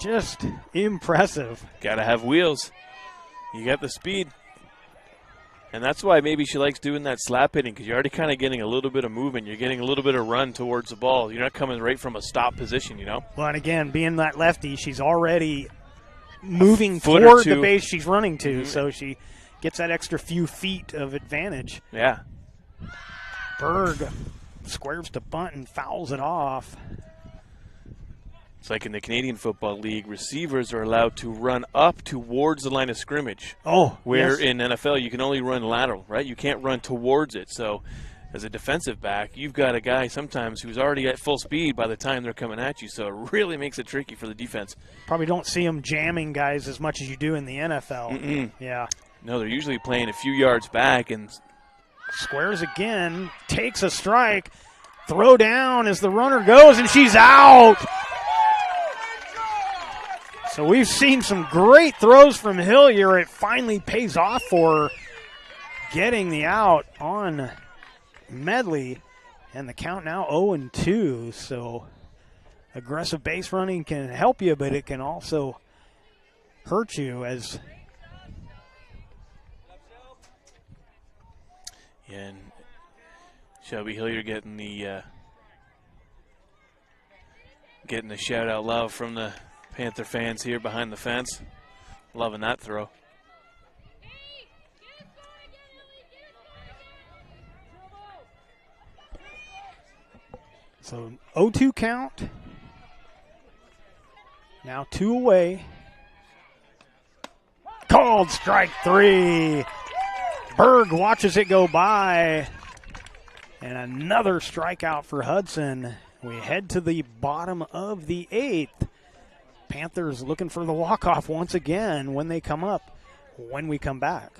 Just impressive. Got to have wheels. You got the speed. And that's why maybe she likes doing that slap hitting, because you're already kind of getting a little bit of movement. You're getting a little bit of run towards the ball. You're not coming right from a stop position, you know? Well, and again, being that lefty, she's already moving toward the base she's running to, so she gets that extra few feet of advantage. Yeah. Berg squares to bunt and fouls it off. It's like in the Canadian Football League, receivers are allowed to run up towards the line of scrimmage. Oh, where yes. in NFL you can only run lateral, right? You can't run towards it. So as a defensive back, you've got a guy sometimes who's already at full speed by the time they're coming at you. So it really makes it tricky for the defense. Probably don't see them jamming guys as much as you do in the NFL. Yeah. No, they're usually playing a few yards back and squares again, takes a strike, throw down as the runner goes, and she's out. So we've seen some great throws from Hillier. It finally pays off for her, getting the out on Medley, and the count now 0-2. So aggressive base running can help you, but it can also hurt you as and Shelby Hillier getting the shout out love from the Panther fans here behind the fence. Loving that throw. So 0-2 count. Now 2 away. Called strike 3. Berg watches it go by. And another strikeout for Hudson. We head to the bottom of the 8th. Panthers looking for the walk-off once again when they come up, when we come back.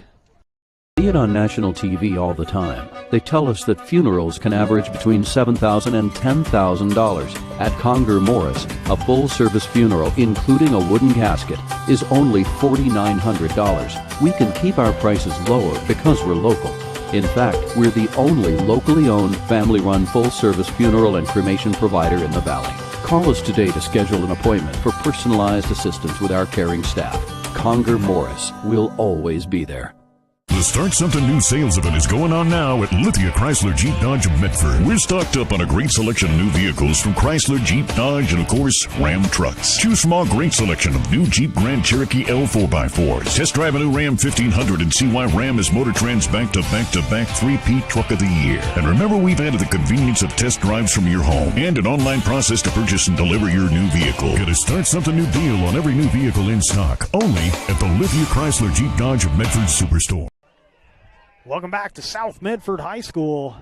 See it on national TV all the time. They tell us that funerals can average between $7,000 and $10,000. At Conger Morris, a full-service funeral, including a wooden casket, is only $4,900. We can keep our prices lower because we're local. In fact, we're the only locally owned, family-run, full-service funeral and cremation provider in the Valley. Call us today to schedule an appointment for personalized assistance with our caring staff. Conger Morris will always be there. The Start Something New sales event is going on now at Lithia Chrysler Jeep Dodge of Medford. We're stocked up on a great selection of new vehicles from Chrysler, Jeep, Dodge, and of course, Ram trucks. Choose from our great selection of new Jeep Grand Cherokee L 4x4s. Test drive a new Ram 1500 and see why Ram is Motor Trend's back-to-back-to-back 3P Truck of the Year. And remember, we've added the convenience of test drives from your home and an online process to purchase and deliver your new vehicle. Get a Start Something New deal on every new vehicle in stock. Only at the Lithia Chrysler Jeep Dodge of Medford Superstore. Welcome back to South Medford High School.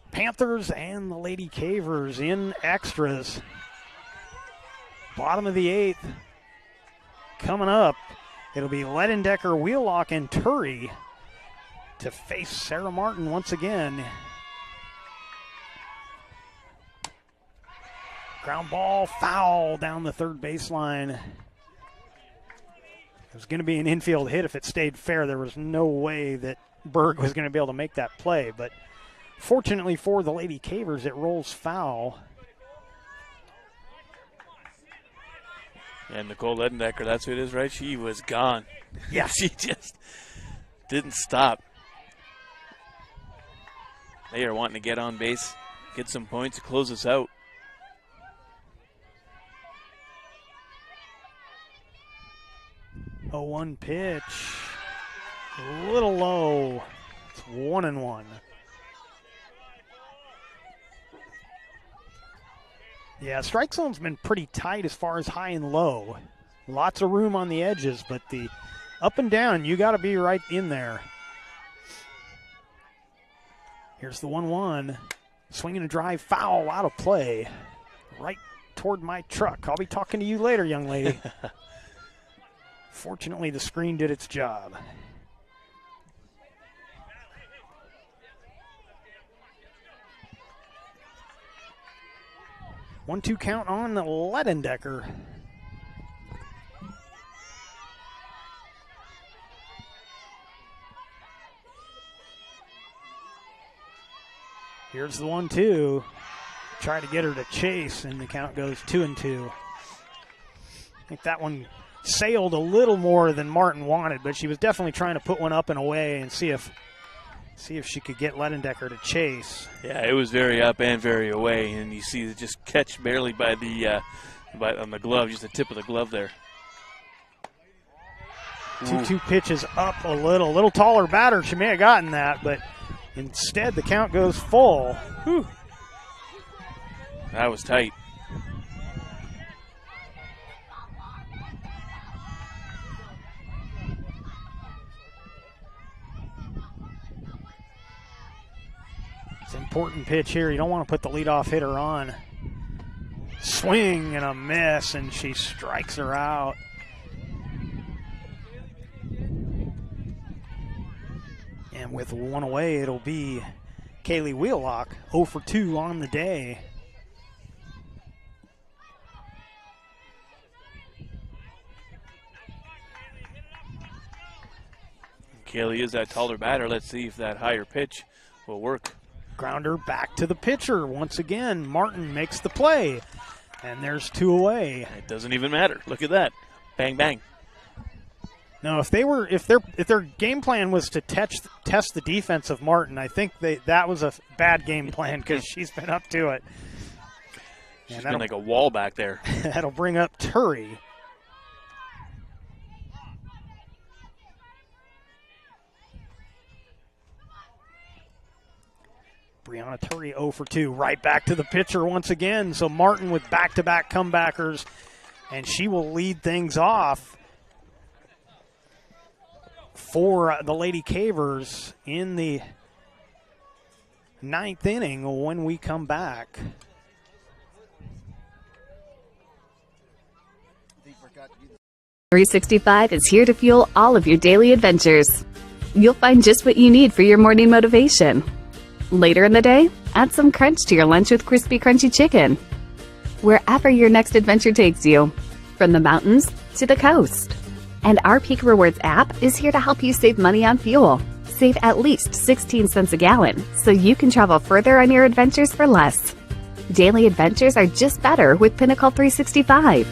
Panthers and the Lady Cavers in extras. Bottom of the 8th. Coming up, it'll be Ledendecker, Wheelock, and Turry to face Sarah Martin once again. Ground ball, foul down the third baseline. It was going to be an infield hit if it stayed fair. There was no way that Berg was going to be able to make that play. But fortunately for the Lady Cavers, it rolls foul. And Nicole Ledendecker, that's who it is, right? She was gone. Yeah. She just didn't stop. They are wanting to get on base, get some points to close us out. A 1 pitch. A little low. It's 1-1. Yeah, strike zone's been pretty tight as far as high and low. Lots of room on the edges, but the up and down, you got to be right in there. Here's the 1-1. Swinging a drive foul out of play. Right toward my truck. I'll be talking to you later, young lady. Fortunately, the screen did its job. One-two count on the Ledendecker. Here's the 1-2. Try to get her to chase, and the count goes 2-2. I think that one sailed a little more than Martin wanted, but she was definitely trying to put one up and away and see if she could get Ledendecker to chase. Yeah, it was very up and very away, and you see it just catch barely by the on the glove, just the tip of the glove there. 2-2 pitches up a little taller batter. She may have gotten that, but instead the count goes full. Whew. That was tight. It's an important pitch here. You don't want to put the leadoff hitter on. Swing and a miss, and she strikes her out. And with one away, it'll be Kaylee Wheelock, 0 for 2 on the day. Kaylee is that taller batter. Let's see if that higher pitch will work. Grounder back to the pitcher once again. Martin makes the play, and there's 2 away. It doesn't even matter. Look at that, bang bang. No, if their game plan was to test the defense of Martin, I think that was a bad game plan because she's been up to it. She's been like a wall back there. That'll bring up Turry. Brianna Turry 0 for 2. Right back to the pitcher once again. So Martin with back-to-back comebackers, and she will lead things off for the Lady Cavers in the 9th inning when we come back. .365 is here to fuel all of your daily adventures. You'll find just what you need for your morning motivation. Later in the day, add some crunch to your lunch with crispy, crunchy chicken. Wherever your next adventure takes you, from the mountains to the coast. And our Peak Rewards app is here to help you save money on fuel. Save at least 16 cents a gallon so you can travel further on your adventures for less. Daily adventures are just better with Pinnacle 365.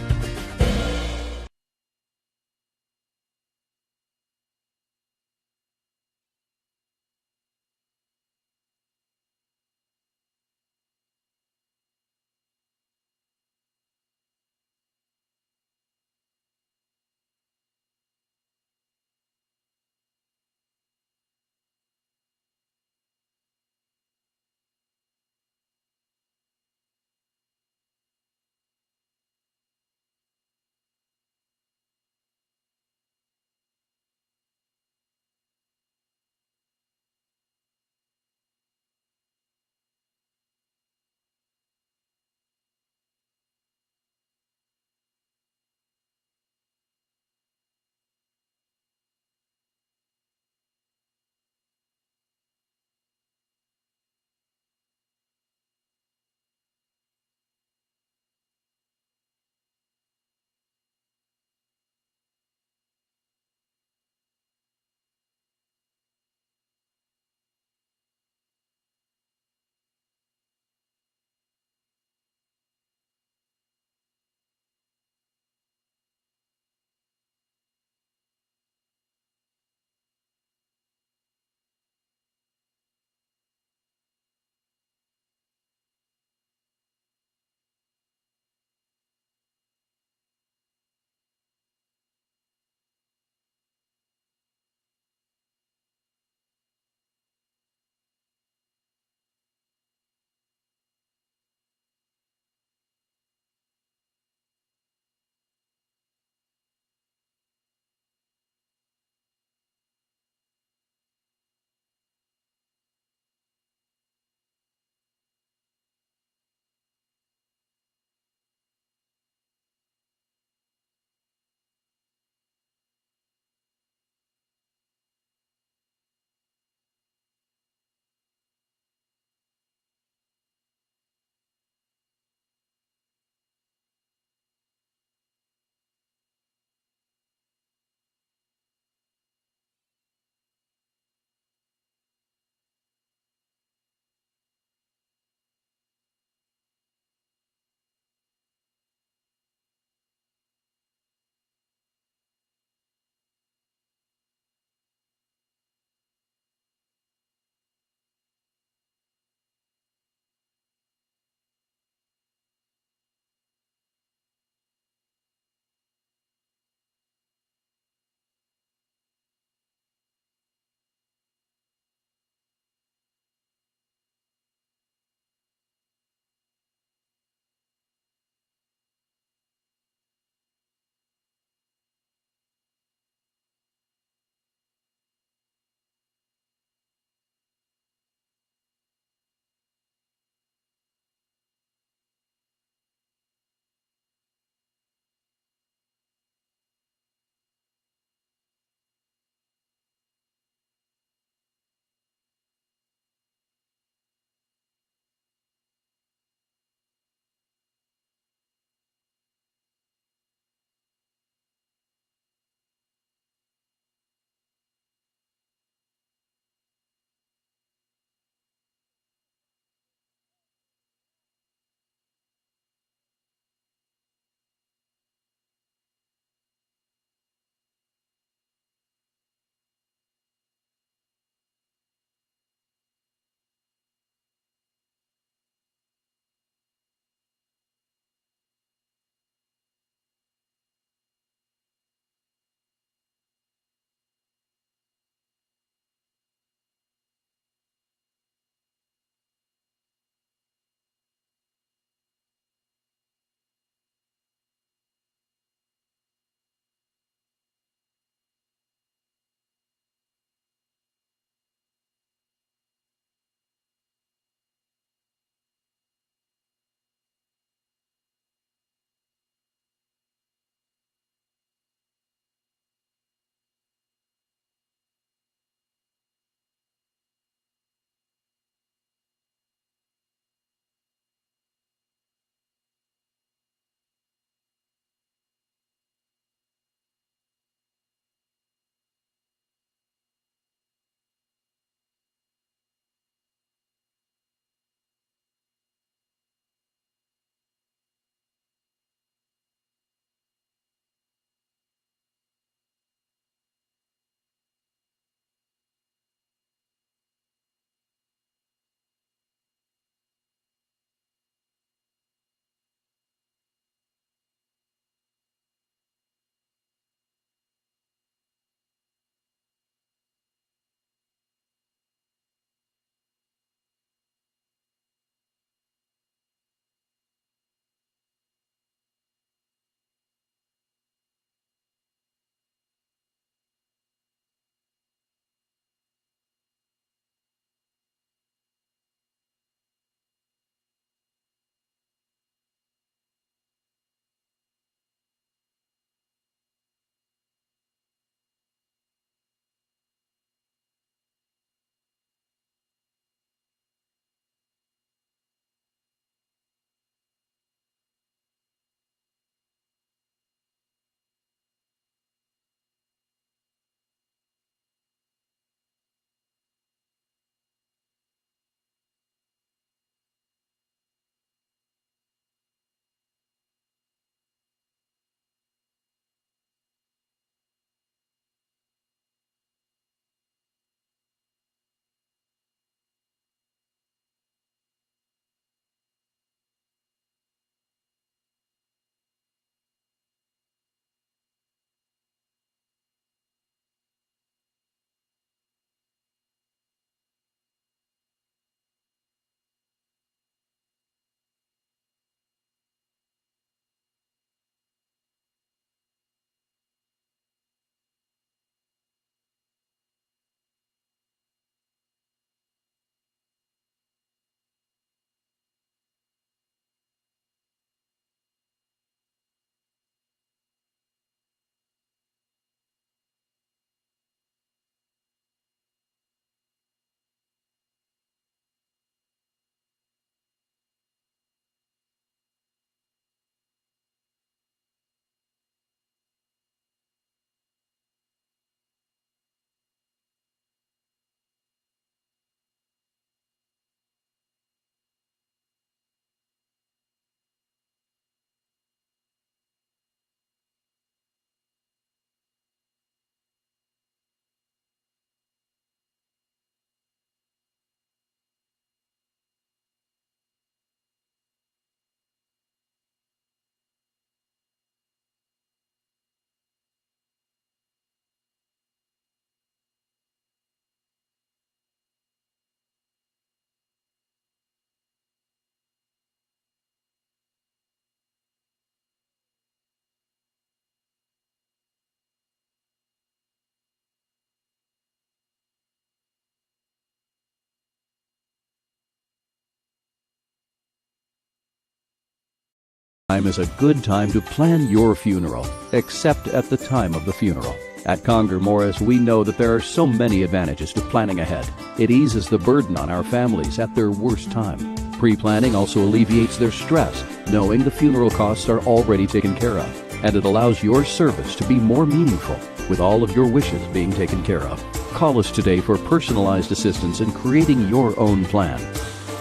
Time is a good time to plan your funeral, except at the time of the funeral. At Conger Morris, we know that there are so many advantages to planning ahead. It eases the burden on our families at their worst time. Pre-planning also alleviates their stress, knowing the funeral costs are already taken care of. And it allows your service to be more meaningful, with all of your wishes being taken care of. Call us today for personalized assistance in creating your own plan.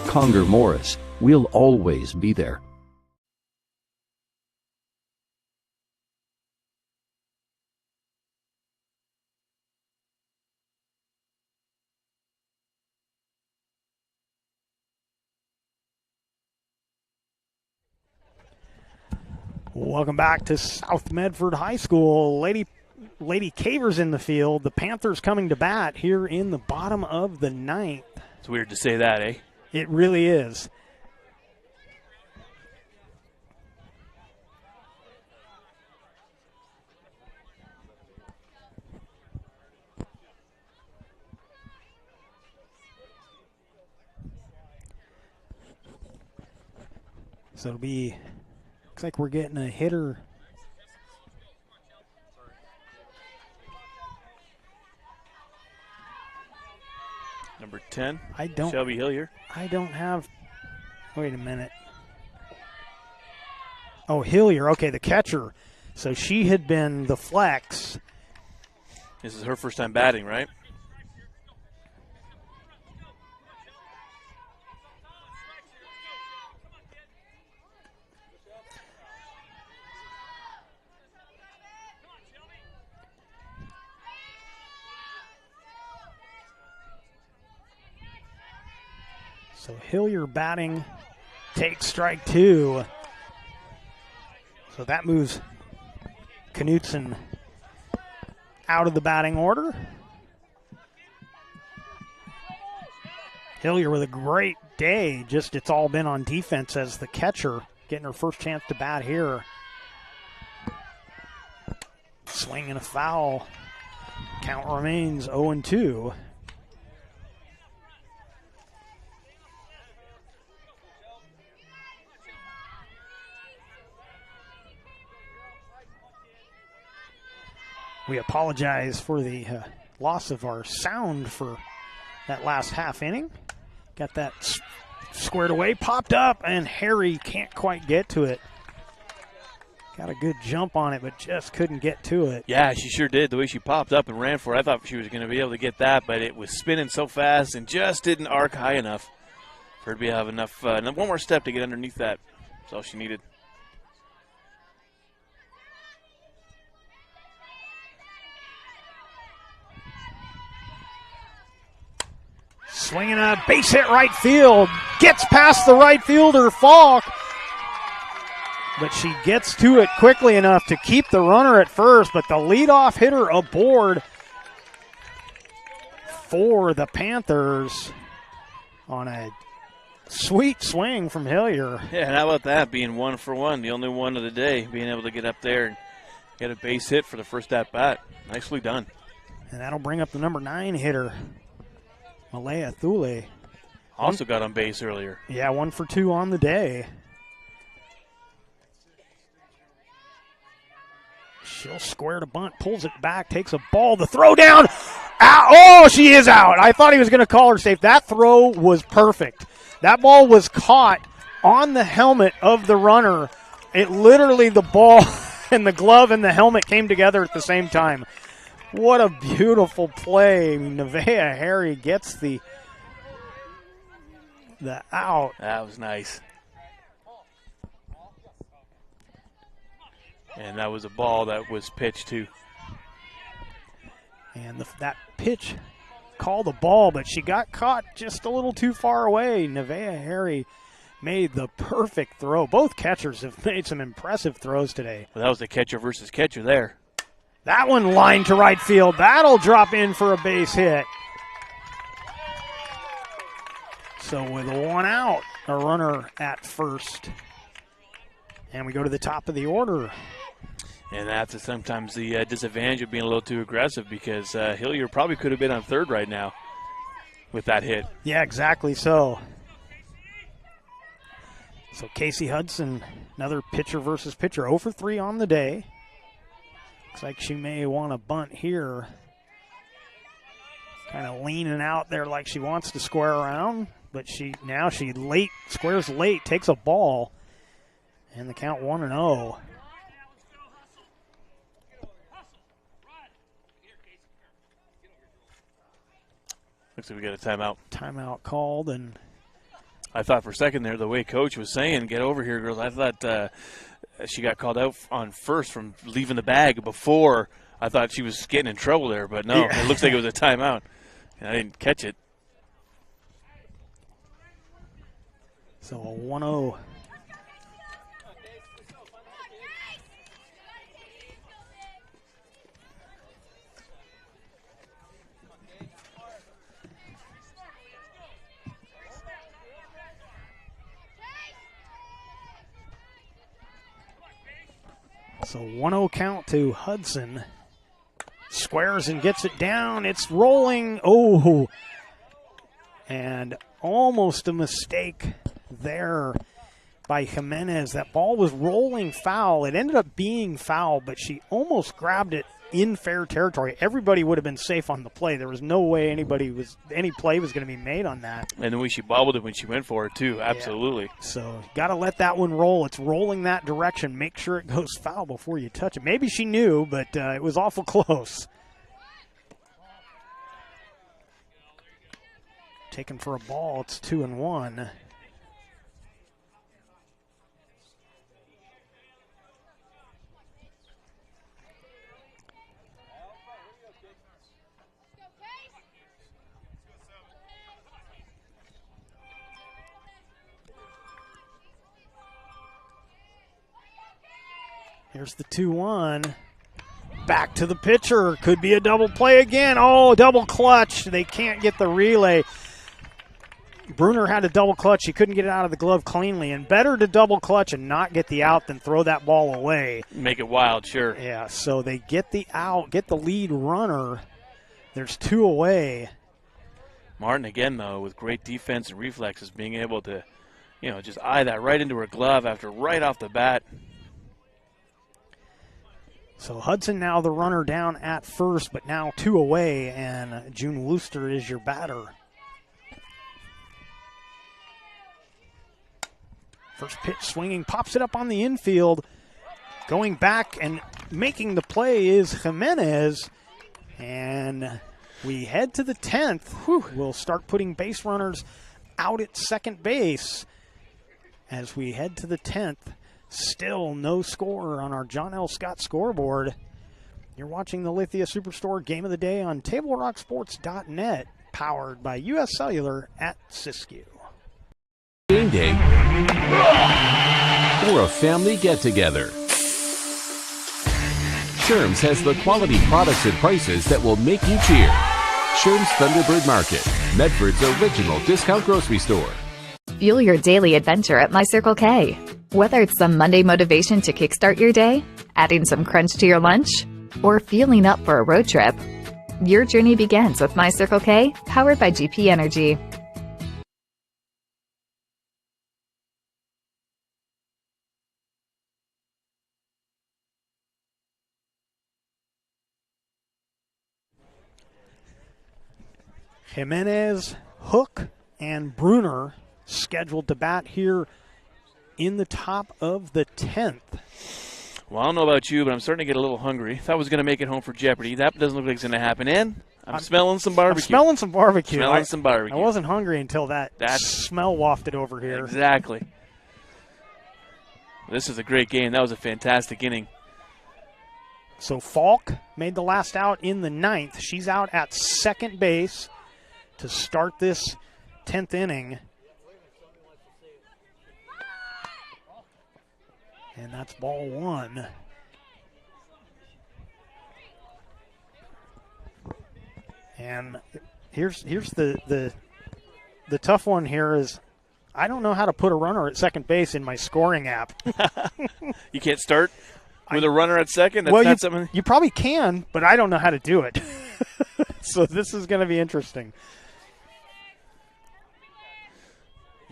Conger Morris, we'll always be there. Welcome back to South Medford High School. Lady Cavers in the field. The Panthers coming to bat here in the bottom of the ninth. It's weird to say that, eh? It really is. So it'll be, looks like we're getting a hitter. Number 10, Shelby Hillier. I don't have, wait a minute. Oh, Hillier, okay, the catcher. So she had been the flex. This is her first time batting, right? So Hillier batting, takes strike two. So that moves Knutson out of the batting order. Hillier with a great day. Just it's all been on defense as the catcher, getting her first chance to bat here. Swing and a foul. Count remains 0-2. We apologize for the loss of our sound for that last half inning. Got that squared away, popped up, and Harry can't quite get to it. Got a good jump on it, but just couldn't get to it. Yeah, she sure did. The way she popped up and ran for it, I thought she was going to be able to get that, but it was spinning so fast and just didn't arc high enough for her to have enough, one more step to get underneath that. That's all she needed. Swinging a base hit right field. Gets past the right fielder, Falk. But she gets to it quickly enough to keep the runner at first. But the leadoff hitter aboard for the Panthers on a sweet swing from Hillier. Yeah, and how about that being 1 for 1, the only one of the day, being able to get up there and get a base hit for the first at-bat. Nicely done. And that'll bring up the number 9 hitter, Malaya Thule. Also got on base earlier. Yeah, 1 for 2 on the day. She'll square to bunt, pulls it back, takes a ball, the throw down. Oh, she is out. I thought he was going to call her safe. That throw was perfect. That ball was caught on the helmet of the runner. It literally, the ball and the glove and the helmet came together at the same time. What a beautiful play. Nevaeh Harry gets the out. That was nice. And that was a ball that was pitched too. And that pitch called the ball, but she got caught just a little too far away. Nevaeh Harry made the perfect throw. Both catchers have made some impressive throws today. Well, that was the catcher versus catcher there. That one lined to right field. That'll drop in for a base hit. So with 1 out, a runner at first. And we go to the top of the order. And that's sometimes the disadvantage of being a little too aggressive, because Hillier probably could have been on third right now with that hit. Yeah, exactly so. So Casey Hudson, another pitcher versus pitcher, 0 for 3 on the day. Looks like she may want to bunt here. Kind of leaning out there like she wants to square around, but she late, squares late, takes a ball, and the count 1-0. Looks like we got a timeout. Timeout called, and I thought for a second there, the way Coach was saying, get over here, girls, I thought she got called out on first from leaving the bag before. I thought she was getting in trouble there, but no, It looks like it was a timeout. And I didn't catch it. So a 1-0. So 1-0 count to Hudson. Squares and gets it down. It's rolling. Oh, and almost a mistake there by Jimenez. That ball was rolling foul. It ended up being foul, but she almost grabbed it in fair territory. Everybody would have been safe on the play. There was no way any play was going to be made on that. And the way she bobbled it when she went for it, too. Absolutely. Yeah. So got to let that one roll. It's rolling that direction. Make sure it goes foul before you touch it. Maybe she knew, but it was awful close. Taken for a ball. It's 2-1. Here's the 2-1. Back to the pitcher. Could be a double play again. Oh, double clutch. They can't get the relay. Bruner had a double clutch. She couldn't get it out of the glove cleanly. And better to double clutch and not get the out than throw that ball away. Make it wild, sure. Yeah, so they get the out, get the lead runner. There's 2 away. Martin, again, though, with great defense and reflexes, being able to, just eye that right into her glove after right off the bat. So Hudson now the runner down at first, but now 2 away, and June Wooster is your batter. First pitch swinging, pops it up on the infield. Going back and making the play is Jimenez. And we head to the 10th. We'll start putting base runners out at second base as we head to the 10th. Still no score on our John L. Scott scoreboard. You're watching the Lithia Superstore Game of the Day on TableRockSports.net, powered by U.S. Cellular at Siskiyou. Game day or a family get-together. Sherm's has the quality products and prices that will make you cheer. Sherm's Thunderbird Market, Medford's original discount grocery store. Fuel your daily adventure at My Circle K. Whether it's some Monday motivation to kickstart your day, adding some crunch to your lunch, or fueling up for a road trip, your journey begins with My Circle K, powered by GP Energy. Jimenez, Hook, and Bruner scheduled to bat here in the top of the 10th. Well, I don't know about you, but I'm starting to get a little hungry. If I was going to make it home for Jeopardy, that doesn't look like it's going to happen. And I'm smelling some barbecue. I'm smelling some barbecue. I wasn't hungry until that smell wafted over here. Exactly. This is a great game. That was a fantastic inning. So Falk made the last out in the 9th. She's out at second base to start this 10th inning. And that's ball 1. And here's the tough one here is I don't know how to put a runner at second base in my scoring app. You can't start with a runner at second? That's not something. You probably can, but I don't know how to do it. So this is going to be interesting.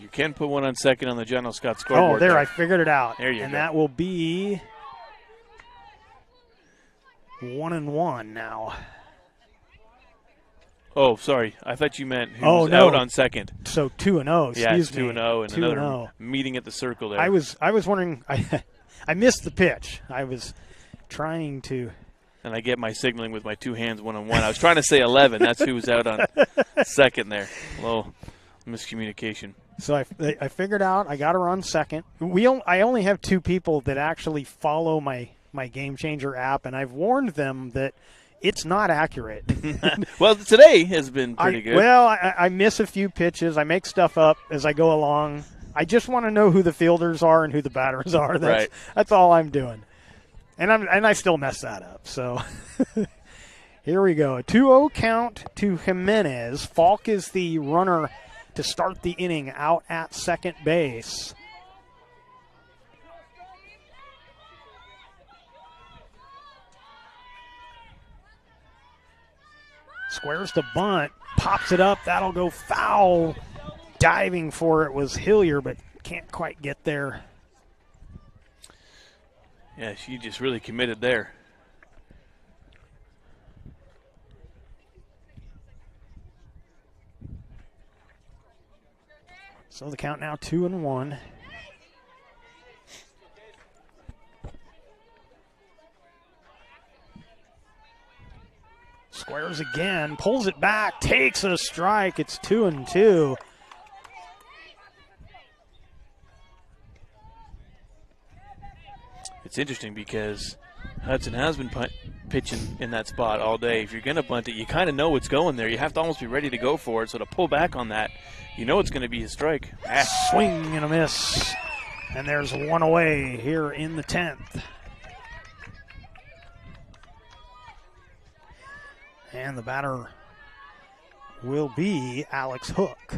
You can put one on second on the John L. Scott scoreboard. Oh, there, I figured it out. There you and go. that will be 1-1 now. Oh, sorry. I thought you meant who's out on second. So 2-0. Yeah, it's excuse me. 2-0 and 2-0. another meeting at the circle there. I was wondering. I missed the pitch. I was trying to. And I get my signaling with my two hands one-on-one. I was trying to say 11. That's who was out on second there. A little miscommunication. So I figured out I got her on second. I only have two people that actually follow my Game Changer app, and I've warned them that it's not accurate. Well, today has been pretty good. Well, I miss a few pitches. I make stuff up as I go along. I just want to know who the fielders are and who the batters are. That's all I'm doing. And I still mess that up. So here we go. A 2-0 count to Jimenez. Falk is the runner to start the inning out at second base. Squares the bunt, pops it up. That'll go foul. Diving for it was Hillier, but can't quite get there. Yeah, she just really committed there. So the count now 2-1. Squares again, pulls it back, takes a strike. It's 2-2. It's interesting because Hudson has been pitching in that spot all day. If you're going to bunt it, you kind of know what's going there. You have to almost be ready to go for it. So to pull back on that, you know it's going to be a strike. Swing and a miss. And there's one away here in the 10th. And the batter will be Alex Hook.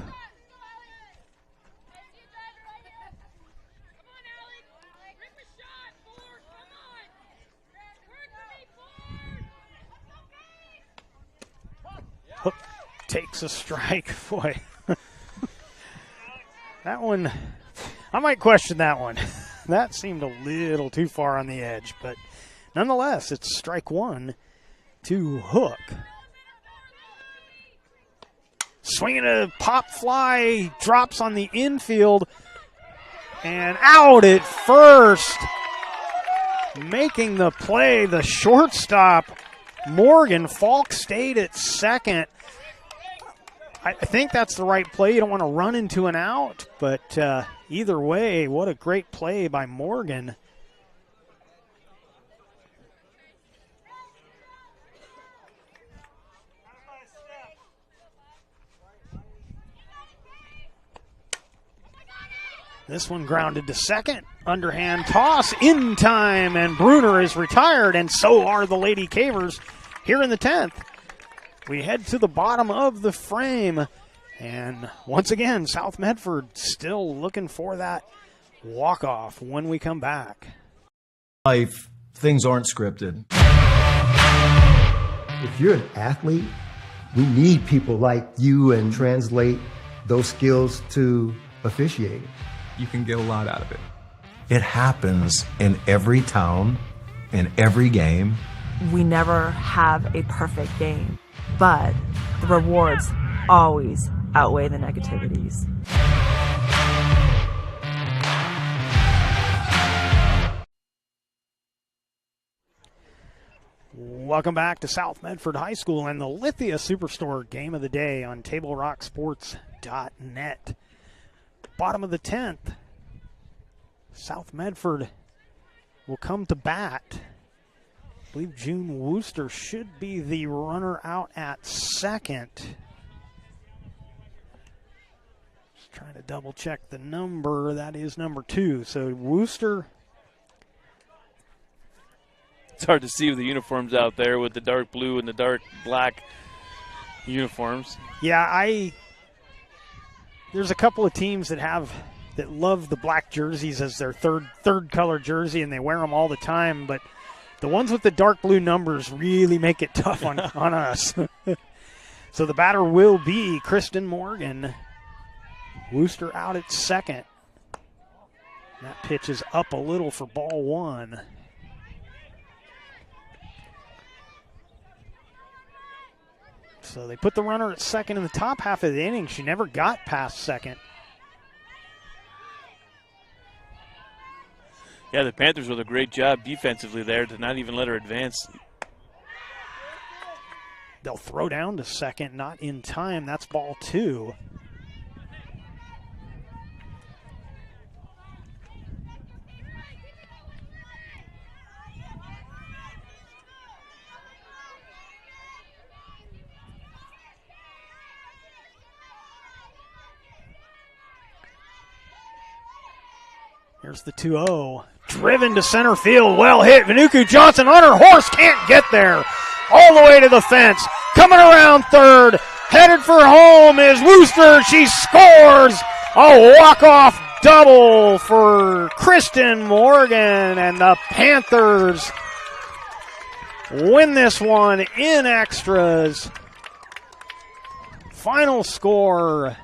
Hook takes a strike. Boy, that one, I might question that one. That seemed a little too far on the edge, but nonetheless, it's strike one to Hook. Swinging a pop fly, drops on the infield, and out at first. Making the play, the shortstop, Morgan. Falk stayed at second. I think that's the right play. You don't want to run into an out, but either way, what a great play by Morgan. This one grounded to second. Underhand toss in time, and Bruner is retired, and so are the Lady Cavers here in the 10th. We head to the bottom of the frame, and once again, South Medford still looking for that walk-off when we come back. Life, things aren't scripted. If you're an athlete, we need people like you and translate those skills to officiating. You can get a lot out of it. It happens in every town, in every game. We never have a perfect game, but the rewards always outweigh the negativities. Welcome back to South Medford High School and the Lithia Superstore Game of the Day on TableRockSports.net. Bottom of the 10th, South Medford will come to bat. I believe June Wooster should be the runner out at second. Just trying to double check the number. That is number 2. So Wooster. It's hard to see with the uniforms out there with the dark blue and the dark black uniforms. Yeah, there's a couple of teams that love the black jerseys as their third color jersey, and they wear them all the time. But the ones with the dark blue numbers really make it tough on us. So the batter will be Kristen Morgan, Wooster out at second. That pitch is up a little for ball one. So they put the runner at second in the top half of the inning. She never got past second. Yeah, the Panthers did a great job defensively there to not even let her advance. They'll throw down to second, not in time. That's ball two. Here's the 2-0. Driven to center field. Well hit. Vanuku Johnson on her horse. Can't get there. All the way to the fence. Coming around third. Headed for home is Wooster. She scores. A walk-off double for Kristen Morgan. And the Panthers win this one in extras. Final score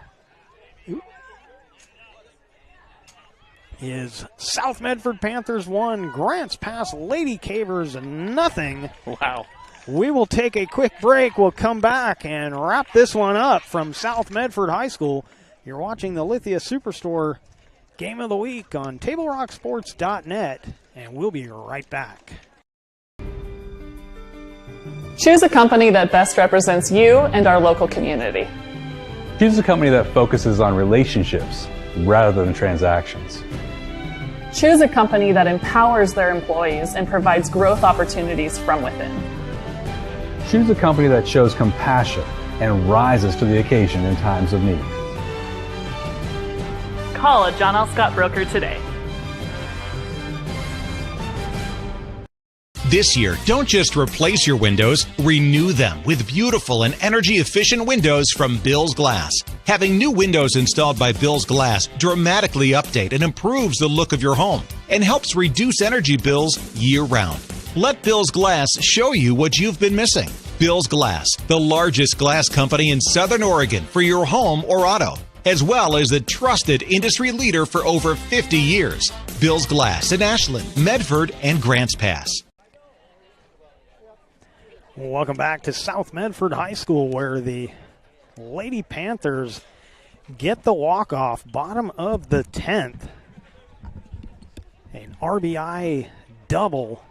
is South Medford Panthers 1, Grants Pass Lady Cavers nothing. Wow. We will take a quick break. We'll come back and wrap this one up from South Medford High School. You're watching the Lithia Superstore Game of the Week on TableRockSports.net, and we'll be right back. Choose a company that best represents you and our local community. Choose a company that focuses on relationships rather than transactions. Choose a company that empowers their employees and provides growth opportunities from within. Choose a company that shows compassion and rises to the occasion in times of need. Call a John L. Scott broker today. This year, don't just replace your windows, renew them with beautiful and energy-efficient windows from Bill's Glass. Having new windows installed by Bill's Glass dramatically update and improves the look of your home and helps reduce energy bills year-round. Let Bill's Glass show you what you've been missing. Bill's Glass, the largest glass company in Southern Oregon for your home or auto, as well as the trusted industry leader for over 50 years. Bill's Glass in Ashland, Medford, and Grants Pass. Welcome back to South Medford High School, where the Lady Panthers get the walk-off, bottom of the 10th. An RBI double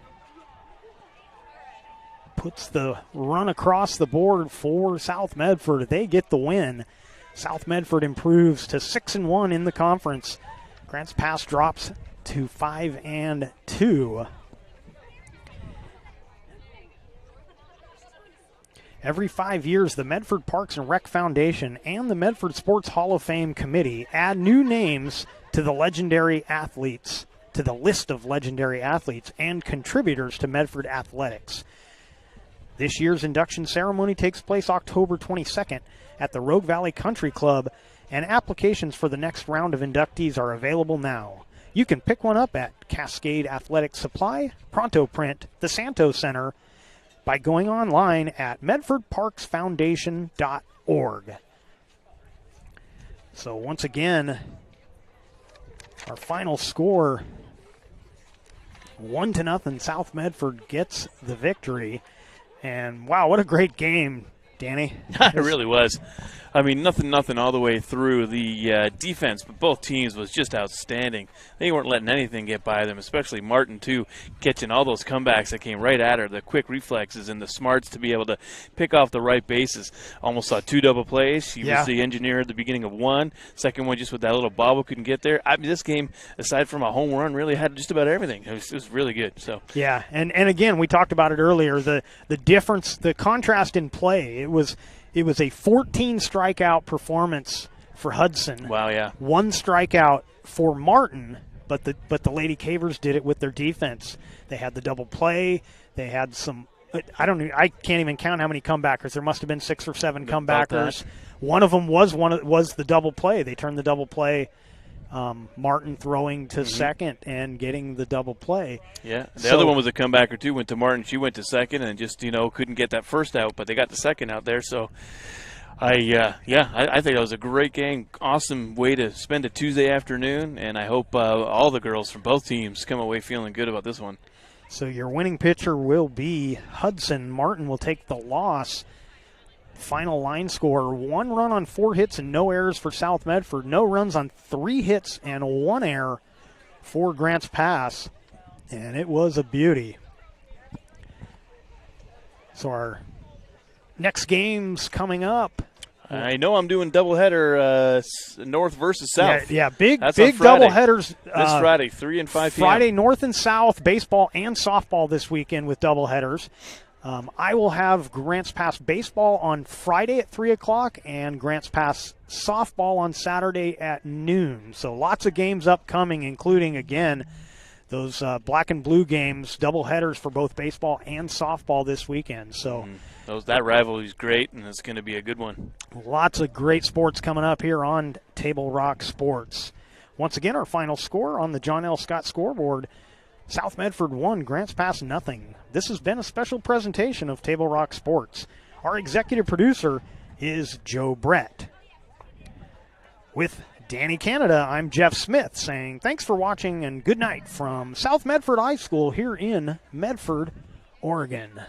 puts the run across the board for South Medford. They get the win. South Medford improves to 6-1 in the conference. Grants Pass drops to 5-2. Every 5 years, the Medford Parks and Rec Foundation and the Medford Sports Hall of Fame Committee add new names to the legendary athletes, to the list of legendary athletes and contributors to Medford athletics. This year's induction ceremony takes place October 22nd at the Rogue Valley Country Club, and applications for the next round of inductees are available now. You can pick one up at Cascade Athletic Supply, Pronto Print, the Santo Center, by going online at medfordparksfoundation.org. So once again, our final score, 1-0. South Medford gets the victory. And wow, what a great game, Danny. It really was. I mean, nothing all the way through. The defense, but both teams was just outstanding. They weren't letting anything get by them, especially Martin, too, catching all those comebacks that came right at her, the quick reflexes and the smarts to be able to pick off the right bases. Almost saw 2 double plays. She was the engineer at the beginning of one. Second one just with that little bobble, couldn't get there. I mean, this game, aside from a home run, really had just about everything. It was really good. So yeah, and again, we talked about it earlier, the difference, the contrast in play. It was a 14 strikeout performance for Hudson. Wow, yeah. 1 strikeout for Martin, but the Lady Cavers did it with their defense. They had the double play. They had some. I can't even count how many comebackers. There must have been 6 or 7 comebackers. One of them was the double play. They turned the double play. Martin throwing to second and getting the double play. Yeah, the other one was a comebacker too. Went to Martin. She went to second and just couldn't get that first out, but they got the second out there. So I think that was a great game. Awesome way to spend a Tuesday afternoon, and I hope all the girls from both teams come away feeling good about this one. So your winning pitcher will be Hudson. Martin will take the loss. Final line score, 1 run on 4 hits and no errors for South Medford. No runs on 3 hits and 1 error for Grants Pass. And it was a beauty. So our next game's coming up. I know I'm doing doubleheader North versus South. Yeah, big That's doubleheaders. This Friday, 3 and 5 p.m. Friday, North and South, baseball and softball this weekend with doubleheaders. I will have Grants Pass baseball on Friday at 3 o'clock and Grants Pass softball on Saturday at noon. So lots of games upcoming, including, again, those black and blue games, doubleheaders for both baseball and softball this weekend. So that rivalry is great, and it's going to be a good one. Lots of great sports coming up here on Table Rock Sports. Once again, our final score on the John L. Scott scoreboard, South Medford 1, Grants Pass nothing. This has been a special presentation of Table Rock Sports. Our executive producer is Joe Brett. With Danny Canada, I'm Jeff Smith saying thanks for watching and good night from South Medford High School here in Medford, Oregon.